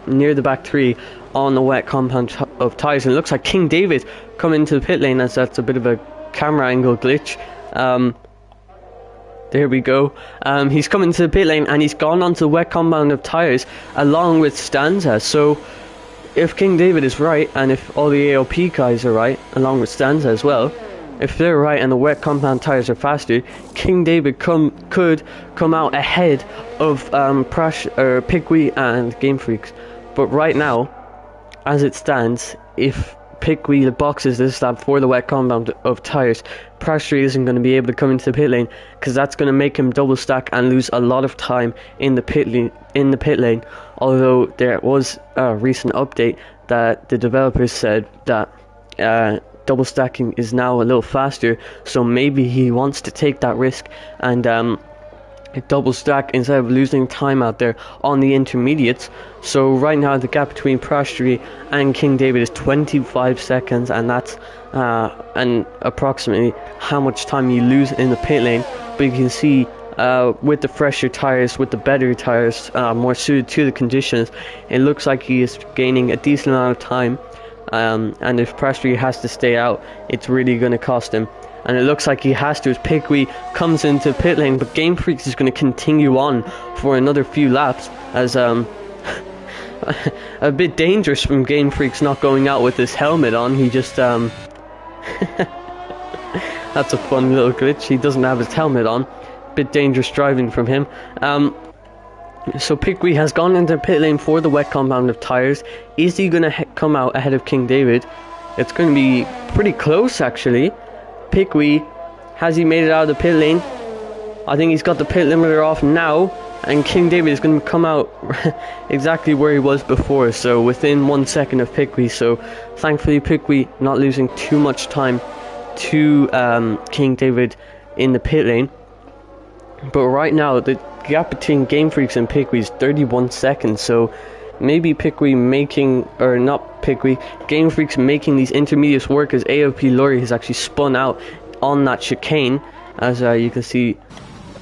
near the back 3 on the wet compound of tyres. And it looks like King David coming into the pit lane, as that's a bit of a camera angle glitch. There we go. He's come into the pit lane, and he's gone onto the wet compound of tyres along with Stanza. So if King David is right, and if all the AOP guys are right, along with Stanza as well, if they're right and the wet compound tires are faster, King David could come out ahead of Pickwe and Game Freaks. But right now, as it stands, if Pickwe boxes this lap for the wet compound of tires, Prastry isn't going to be able to come into the pit lane, because that's going to make him double stack and lose a lot of time in the pit lane. Although there was a recent update that the developers said that double stacking is now a little faster, so maybe he wants to take that risk and double stack instead of losing time out there on the intermediates. So right now the gap between Prastry and King David is 25 seconds, and that's approximately how much time you lose in the pit lane. But you can see with the fresher tires, with the better tires, more suited to the conditions, it looks like he is gaining a decent amount of time. And if Prastry has to stay out, it's really going to cost him. And it looks like he has to as Pickwe comes into pit lane, but Game Freaks is going to continue on for another few laps, as a bit dangerous from Game Freaks not going out with his helmet on. He just that's a fun little glitch. He doesn't have his helmet on. Bit dangerous driving from him. So Pickwe has gone into pit lane for the wet compound of tires. Is he going to come out ahead of King David? It's going to be pretty close, actually. Pickwe, has he made it out of the pit lane? I think he's got the pit limiter off now, and King David is going to come out exactly where he was before, so within 1 second of Pickwe. So thankfully Pickwe not losing too much time to King David in the pit lane. But right now the gap between Game Freaks and Pickwe is 31 seconds, so maybe Pickwe making, or not Pickwe, Game Freaks making these intermediates work, as AOP Lorry has actually spun out on that chicane, as you can see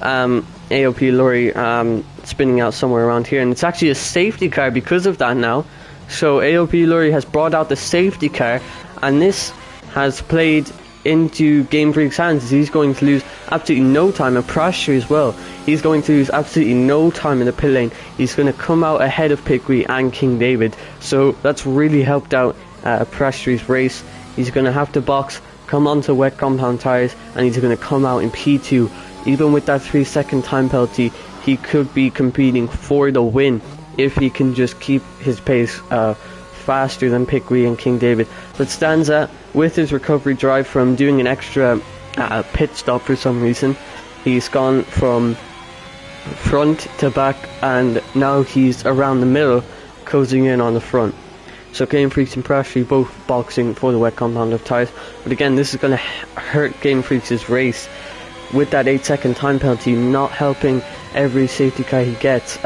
AOP Lorry spinning out somewhere around here, and it's actually a safety car because of that now. So AOP Lorry has brought out the safety car, and this has played into Game Freak's hands. He's going to lose absolutely no time, and Prastry as well. He's going to lose absolutely no time in the pit lane. He's going to come out ahead of Pickwe and King David, so that's really helped out Prastry's race. He's going to have to box, come onto wet compound tires, and he's going to come out in P2. Even with that 3-second time penalty, he could be competing for the win if he can just keep his pace faster than Pickwe and King David. But Stanza, with his recovery drive from doing an extra pit stop for some reason, he's gone from front to back, and now he's around the middle, closing in on the front. So Game Freaks and Prastry both boxing for the wet compound of tires. But again, this is going to hurt Game Freaks' race with that 8-second time penalty, not helping every safety car he gets.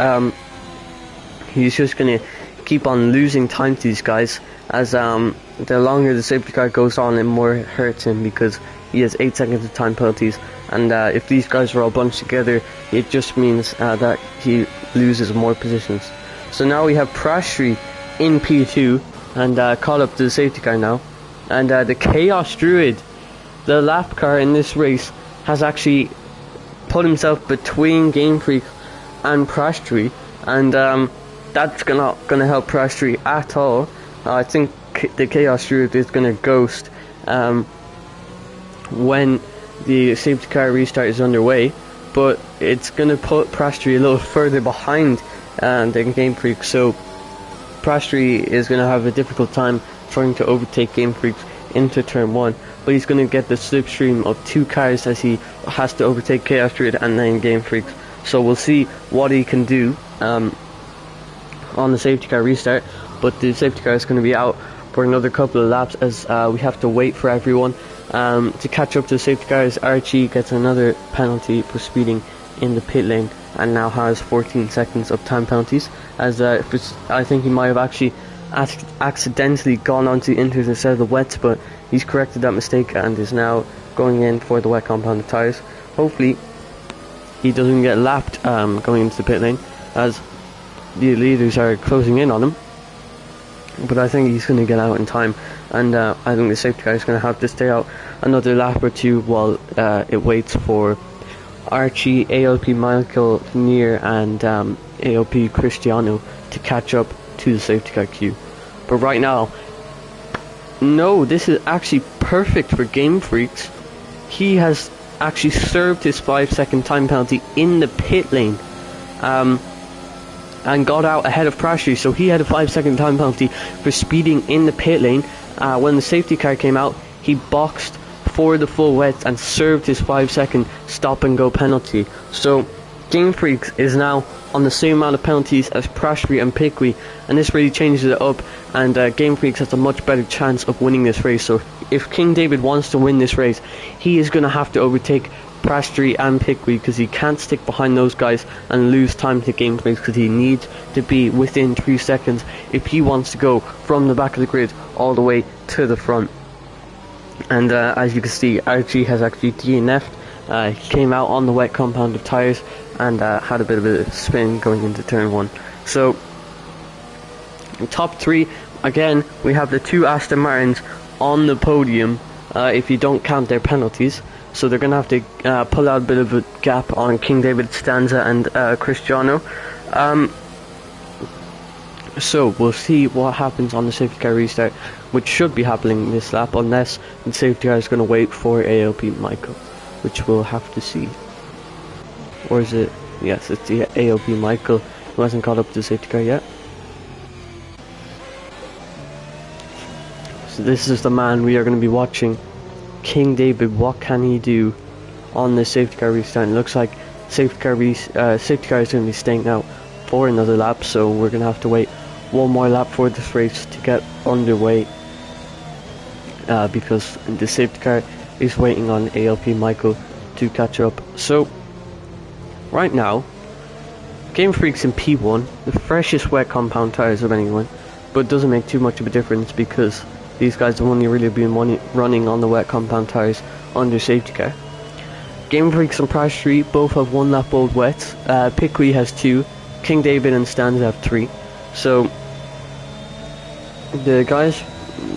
He's just going to keep on losing time to these guys, as the longer the safety car goes on, it more hurts him, because he has 8 seconds of time penalties, and if these guys are all bunched together, it just means that he loses more positions. So now we have Prastry in P2 and caught up to the safety car now, and the Chaos Druid, the lap car in this race, has actually put himself between Game Freak and Prastry, and that's not going to help Prastry at all. I think the Chaos Druid is going to ghost when the safety car restart is underway, but it's going to put Prastry a little further behind than Game Freak, so Prastry is going to have a difficult time trying to overtake Game Freak into turn 1, but he's going to get the slipstream of 2 cars as he has to overtake Chaos Druid and then Game Freak. So we'll see what he can do on the safety car restart, but the safety car is going to be out for another couple of laps, as we have to wait for everyone to catch up to the safety cars. Archie gets another penalty for speeding in the pit lane and now has 14 seconds of time penalties, as I think he might have actually accidentally gone onto inters instead of the wets, but he's corrected that mistake and is now going in for the wet compound tires. Hopefully he doesn't get lapped going into the pit lane, as the leaders are closing in on him, but I think he's going to get out in time, and I think the safety car is going to have to stay out another lap or two while it waits for Archie, ALP Michael Near and AOP Cristiano to catch up to the safety car queue. But right now, no, this is actually perfect for Game Freaks. He has actually served his 5-second time penalty in the pit lane, and got out ahead of Prashry. So he had a 5-second time penalty for speeding in the pit lane. When the safety car came out, he boxed for the full wet and served his 5-second stop and go penalty. So Game Freaks is now on the same amount of penalties as Prashry and Piqui, and this really changes it up, and Game Freaks has a much better chance of winning this race. So if King David wants to win this race, he is going to have to overtake Prashry and Piqui, because he can't stick behind those guys and lose time to Game Freaks, because he needs to be within 3 seconds if he wants to go from the back of the grid all the way to the front. And as you can see, RG has actually DNF'd. He came out on the wet compound of tyres and had a bit of a spin going into turn 1. So top 3, again, we have the 2 Aston Martins on the podium if you don't count their penalties. So they're going to have to pull out a bit of a gap on King David, Stanza and Cristiano. So we'll see what happens on the safety car restart, which should be happening this lap, unless the safety car is going to wait for ALP Michael, which we'll have to see. Or is it? Yes, it's the ALP Michael who hasn't caught up to the safety car yet. So this is the man we are going to be watching. King David, what can he do on the safety car restart? It looks like safety car is going to be staying out for another lap, so we're going to have to wait one more lap for this race to get underway, because the safety car is waiting on ALP Michael to catch up. So right now, Game Freaks in P1, the freshest wet compound tyres of anyone, but it doesn't make too much of a difference because these guys have only really been running on the wet compound tyres under safety car. Game Freaks and Prashry both have 1 lap old wets. Piqui has 2. King David and Stanza have 3. So the guys,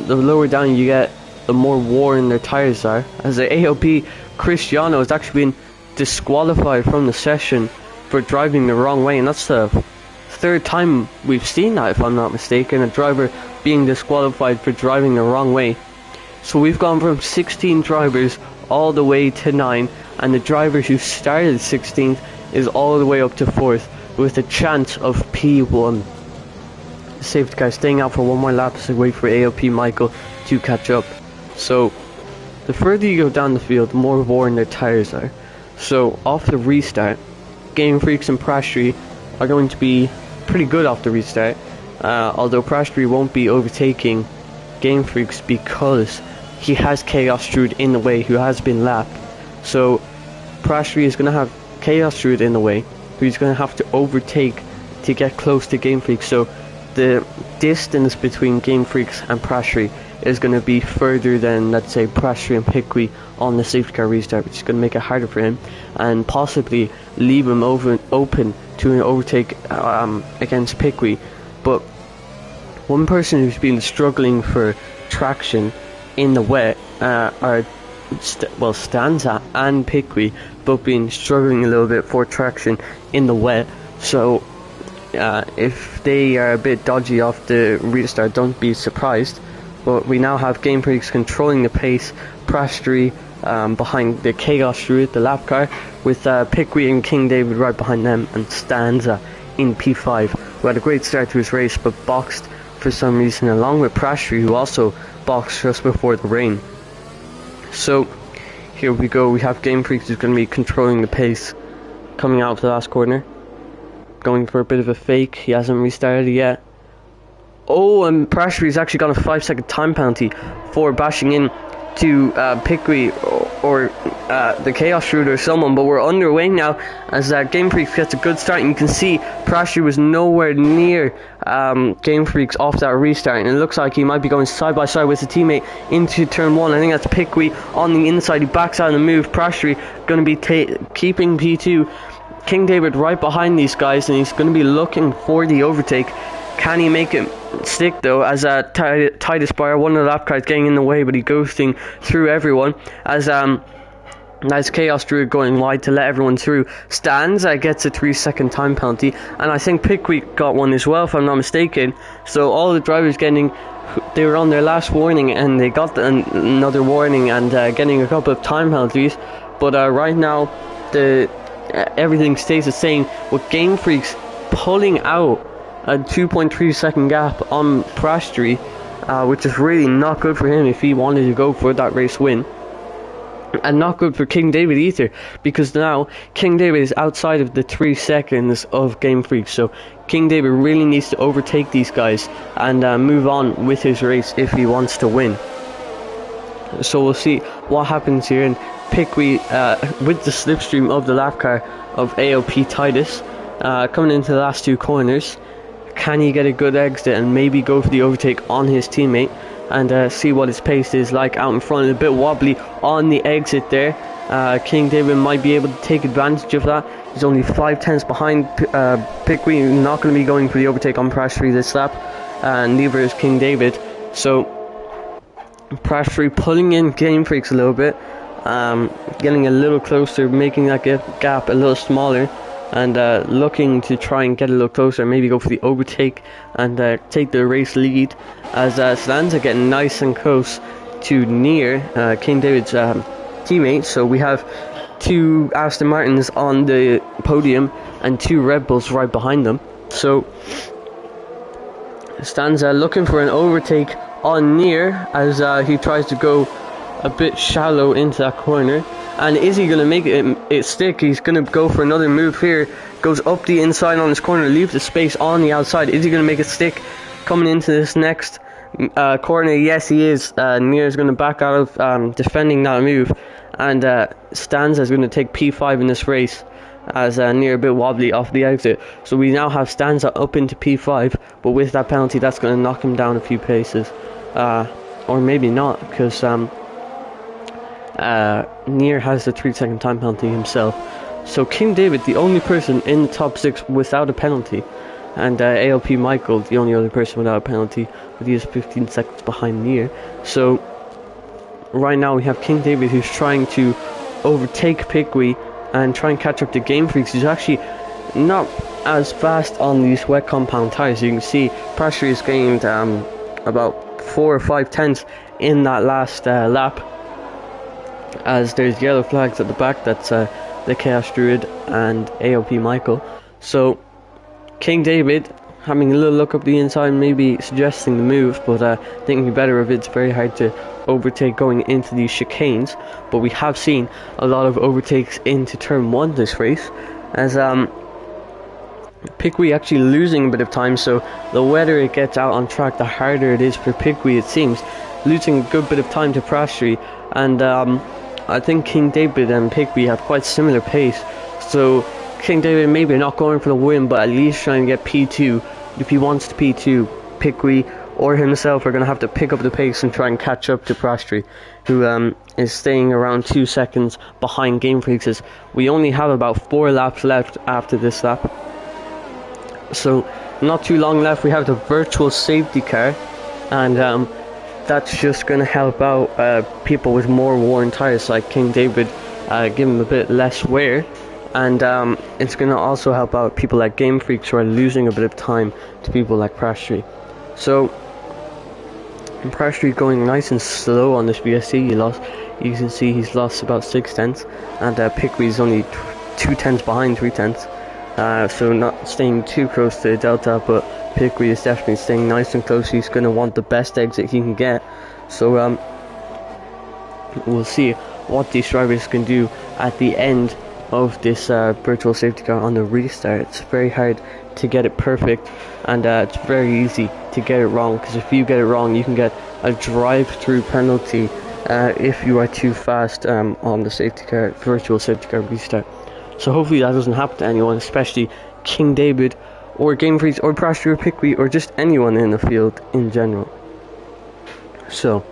the lower down you get, the more worn their tyres are. As the AOP Cristiano has actually been disqualified from the session for driving the wrong way, and that's the 3rd time we've seen that, if I'm not mistaken, a driver being disqualified for driving the wrong way. So we've gone from 16 drivers all the way to 9, and the driver who started 16th is all the way up to 4th with a chance of P1. The safety car staying out for 1 more lap to wait for AOP Michael to catch up. So the further you go down the field, the more worn their tyres are. So off the restart, Game Freaks and Prashry are going to be pretty good off the restart, although Prashry won't be overtaking Game Freaks because he has Chaos Strude in the way, who has been lapped. So Prashry is going to have Chaos Strude in the way, who he's going to have to overtake to get close to Game Freaks. So the distance between Game Freaks and Prashry is going to be further than, let's say, Prashry and Piqui on the safety car restart, which is going to make it harder for him and possibly leave him open to an overtake against Piqui. But one person who's been struggling for traction in the wet are Stanza and Piqui, both been struggling a little bit for traction in the wet. So if they are a bit dodgy off the restart, don't be surprised. But we now have Game Freaks controlling the pace, Prashry behind the Chaos route, the lap car, with Piqui and King David right behind them, and Stanza in P5, who had a great start to his race but boxed for some reason, along with Prashry, who also boxed just before the rain. So here we go, we have Game Freaks who's going to be controlling the pace, coming out of the last corner, going for a bit of a fake. He hasn't restarted yet. Oh, and Prashry's actually got a 5-second time penalty for bashing in to Piqui or the Chaos Shooter or someone, but we're underway now as Game Freaks gets a good start. And you can see Prashry was nowhere near Game Freaks off that restart, and it looks like he might be going side by side with a teammate into turn 1. I think that's Piqui on the inside. He backs out of the move. Prashry going to be keeping P2. King David right behind these guys, and he's going to be looking for the overtake. Can he make it stick though, as Titus Bar, one of the lap cars, getting in the way, but he ghosting through everyone as Nice Chaos Druid going wide to let everyone through. Stans gets a 3-second time penalty, and I think Pickweek got one as well, if I'm not mistaken. So all the drivers they were on their last warning, and they got another warning and getting a couple of time penalties. But right now, everything stays the same, with Game Freaks pulling out a 2.3 second gap on Prastry, which is really not good for him if he wanted to go for that race win. And not good for King David either, because now King David is outside of the 3 seconds of Game Freak. So King David really needs to overtake these guys and move on with his race if he wants to win. So we'll see what happens here. And Pickweek with the slipstream of the lap car of AOP Titus coming into the last 2 corners. Can he get a good exit and maybe go for the overtake on his teammate? And see what his pace is like out in front. A bit wobbly on the exit there. King David might be able to take advantage of that. He's only 5/10ths behind Pickweek. Not going to be going for the overtake on Prastry this lap. Neither is King David. So Prastry pulling in Game Freaks a little bit. Getting a little closer, making that gap a little smaller. And looking to try and get a little closer, maybe go for the overtake and take the race lead, as Stanza getting nice and close to near King David's teammate. So we have 2 Aston Martins on the podium and 2 Red Bulls right behind them. So Stanza looking for an overtake on near as he tries to go a bit shallow into that corner. And is he going to make it stick? He's going to go for another move here. Goes up the inside on his corner, leaves the space on the outside. Is he going to make it stick coming into this next corner? Yes, he is. Near is going to back out of defending that move. And Stanza is going to take P5 in this race, as Near a bit wobbly off the exit. So we now have Stanza up into P5. But with that penalty, that's going to knock him down a few paces. Or maybe not, because Near has the 3-second time penalty himself. So King David, the only person in the top 6 without a penalty, and ALP Michael, the only other person without a penalty, but he is 15 seconds behind Near. So right now we have King David, who's trying to overtake Pickweek and try and catch up to Game Freaks, who's actually not as fast on these wet compound tires. You can see Prastry has gained about 4 or 5/10ths in that last lap, as there's yellow flags at the back. That's the Chaos Druid and AOP Michael. So King David having a little look up the inside, maybe suggesting the move, but thinking better of it. It's very hard to overtake going into these chicanes, but we have seen a lot of overtakes into turn 1 this race, as Pickweek actually losing a bit of time. So the wetter it gets out on track, the harder it is for Pickweek, it seems, losing a good bit of time to Prastry. And I think King David and Pickweek have quite similar pace, so King David maybe not going for the win, but at least trying to get P2. If he wants to P2, Pickweek or himself are going to have to pick up the pace and try and catch up to Prastry, who is staying around 2 seconds behind Game Freaks. As we only have about 4 laps left after this lap, so not too long left. We have the virtual safety car, and that's just going to help out people with more worn tires like King David, give him a bit less wear, and it's going to also help out people like Game Freaks, who are losing a bit of time to people like Prastry. So Prastry going nice and slow on this BSC. You can see he's lost about 6/10ths, and Pickweek is only 2/10ths behind 3/10ths. So not staying too close to the delta, but Pickweek is definitely staying nice and close. He's going to want the best exit he can get. So we'll see what these drivers can do at the end of this virtual safety car on the restart. It's very hard to get it perfect, and it's very easy to get it wrong, because if you get it wrong, you can get a drive-through penalty if you are too fast on the safety car, virtual safety car restart. So hopefully that doesn't happen to anyone, especially King David or Game Freaks or Prastry or Pickweek or just anyone in the field in general. So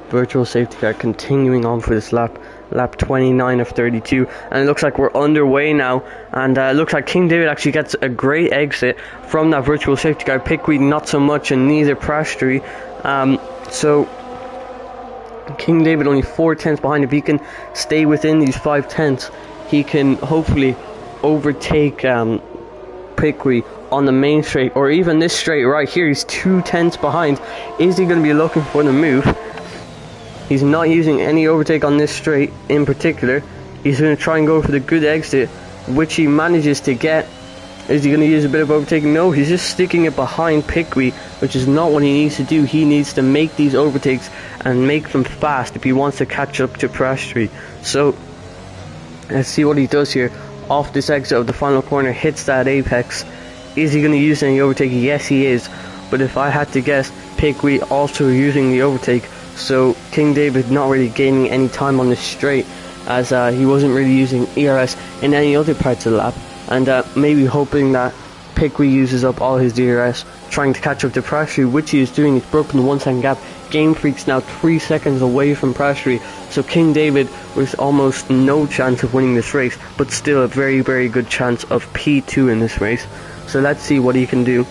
virtual safety car continuing on for this lap 29 of 32, and it looks like we're underway now, and it looks like King David actually gets a great exit from that virtual safety car. Pickweek not so much, and neither Prastry. So King David only 4 tenths behind. If he can stay within these 5 tenths, he can hopefully overtake Piquet on the main straight, or even this straight right here. He's 2 tenths behind. Is he going to be looking for the move? He's not using any overtake on this straight in particular. He's going to try and go for the good exit, which he manages to get. Is he going to use a bit of overtaking? No, he's just sticking it behind Piquet, which is not what he needs to do. He needs to make these overtakes and make them fast if he wants to catch up to Piastri. So let's see what he does here. Off this exit of the final corner, hits that apex. Is he going to use any overtake? Yes, he is. But if I had to guess, Piquet also using the overtake. So King David not really gaining any time on this straight, as he wasn't really using ERS in any other parts of the lap. And maybe hoping that Piquet uses up all his DRS, trying to catch up to Piastri, which he is doing. He's broken the 1 second gap. Game Freak's now 3 seconds away from Piastri, so King David with almost no chance of winning this race, but still a very, very good chance of P2 in this race. So let's see what he can do.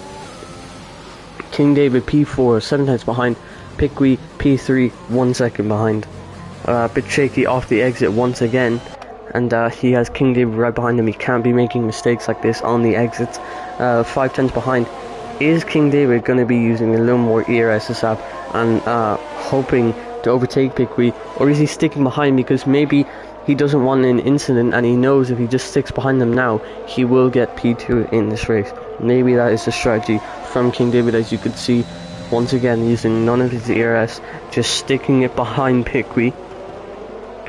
King David P4, 7 tenths behind. Piquet P3, 1 second behind. A bit shaky off the exit once again. And he has King David right behind him. He can't be making mistakes like this on the exits. 5 tenths behind. Is King David going to be using a little more ERS this lap and hoping to overtake Piquet? Or is he sticking behind because maybe he doesn't want an incident and he knows if he just sticks behind them now, he will get P2 in this race? Maybe that is the strategy from King David, as you could see. Once again, using none of his ERS, just sticking it behind Piquet,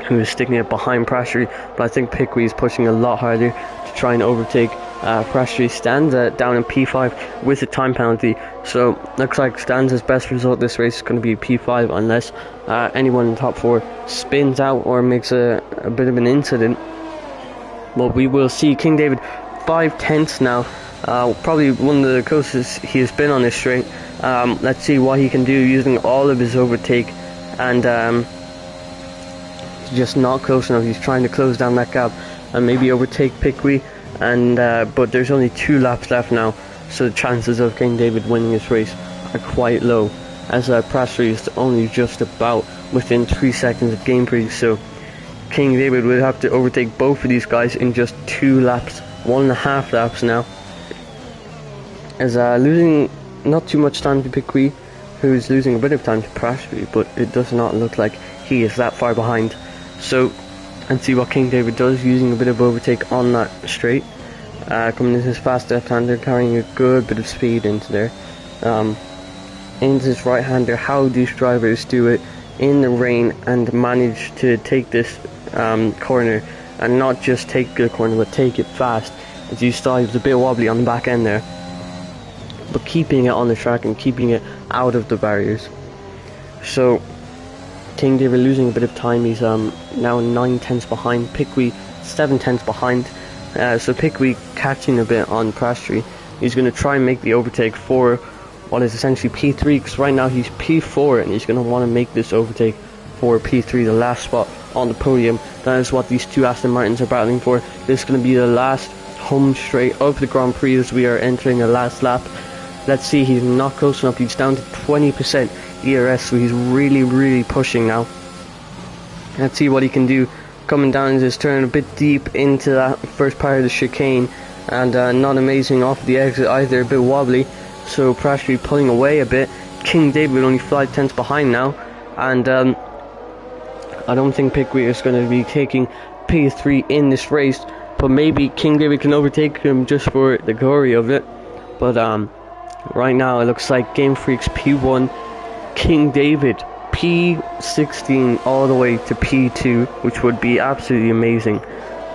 who is sticking it behind Piastri. But I think Piquet is pushing a lot harder to try and overtake Piastri. Stanza down in P5 with a time penalty, so looks like Stanza's best result this race is going to be P5 unless anyone in the top 4 spins out or makes a bit of an incident. But we will see. King David 5 tenths now, probably one of the closest he has been on this straight. Let's see what he can do using all of his overtake, and just not close enough. He's trying to close down that gap and maybe overtake Piquet, and but there's only 2 laps left now, so the chances of King David winning this race are quite low, as Piastri is only just about within 3 seconds of Game Freak. So King David would have to overtake both of these guys in just 2 laps, 1.5 laps now, as losing not too much time to Piquet, who's losing a bit of time to Piastri, but it does not look like he is that far behind. So, and see what King David does, using a bit of overtake on that straight. Coming in his fast left-hander, carrying a good bit of speed into there. Into his right-hander. How these drivers do it in the rain and manage to take this corner, and not just take the corner, but take it fast. As you saw, he was a bit wobbly on the back end there, but keeping it on the track and keeping it out of the barriers. So King David losing a bit of time. He's now 9 tenths behind. Piquet 7 tenths behind. So Piquet catching a bit on Piastri. He's going to try and make the overtake for what is essentially P3, because right now he's P4, and he's going to want to make this overtake for P3, the last spot on the podium. That is what these 2 Aston Martins are battling for. This is going to be the last home straight of the Grand Prix as we are entering the last lap. Let's see, he's not close enough. He's down to 20% ERS, so he's really pushing now. Let's see what he can do. Coming down his turn a bit deep into that first part of the chicane, and not amazing off the exit either, a bit wobbly. So Piastri pulling away a bit. King David only 5 tenths behind now, and I don't think Piquet is going to be taking P3 in this race, but maybe King David can overtake him just for the glory of it. But right now it looks like Game Freak's P1, King David P16 all the way to P2, which would be absolutely amazing.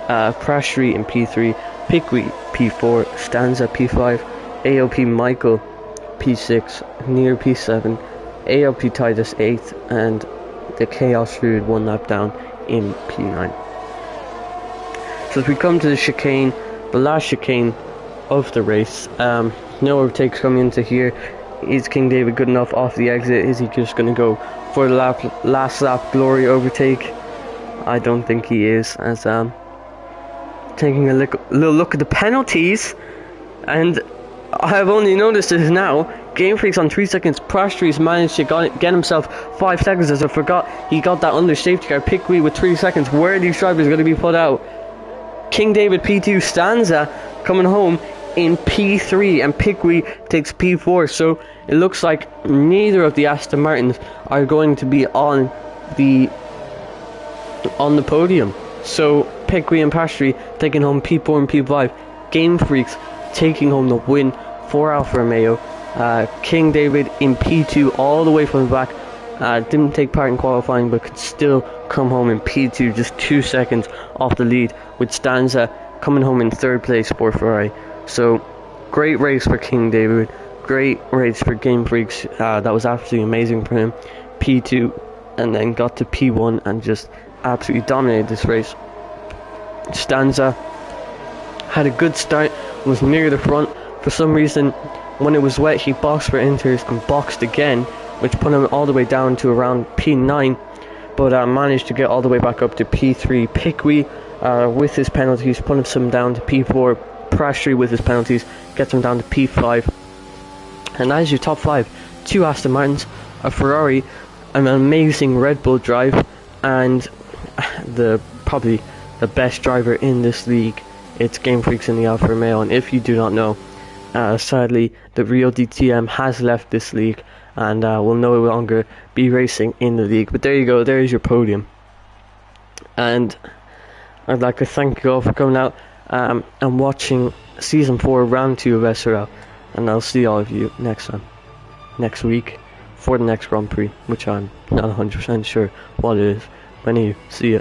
Piastri in P3, Piquet P4, Stanza P5, AOP Michael P6, Near P7, AOP Titus 8th, and the Chaos Fluid 1 lap down in P9. So as we come to the chicane, the last chicane of the race, no overtakes coming into here. Is King David good enough off the exit? Is he just going to go for the last lap glory overtake? I don't think he is, as taking a little look at the penalties, and I have only noticed this now. Game Freaks on 3 seconds. Prastri's managed to get himself 5 seconds, as I forgot he got that under safety car. Piqui with 3 seconds. Where are these drivers going to be put out? King David P2, Stanza coming home in P3, and Piqui takes P4. So it looks like neither of the Aston Martins are going to be on the podium. So Piqui and Pastry taking home P4 and P5. Game Freaks taking home the win for Alfa Romeo. King David in P2 all the way from the back. Didn't take part in qualifying, but could still come home in P2, just 2 seconds off the lead, with Stanza coming home in 3rd place for Ferrari. So great race for King David, great race for Game Freaks. That was absolutely amazing for him. P2, and then got to P1 and just absolutely dominated this race. Stanza had a good start, was near the front. For some reason, when it was wet, he boxed for inters and boxed again, which put him all the way down to around P9, but managed to get all the way back up to P3. Piqui, with his penalties, put him down to P4. Prastry, with his penalties, gets him down to P5. And that is your top 5. 2 Aston Martins, a Ferrari, an amazing Red Bull drive, and probably the best driver in this league. It's Game Freaks in the Alfa Romeo. And if you do not know, sadly, the Rio DTM has left this league and will no longer be racing in the league. But there you go, there is your podium. And I'd like to thank you all for coming out and watching Season 4, Round 2 of SRL. And I'll see all of you next week, for the next Grand Prix, which I'm not 100% sure what it is. But anyway, see ya.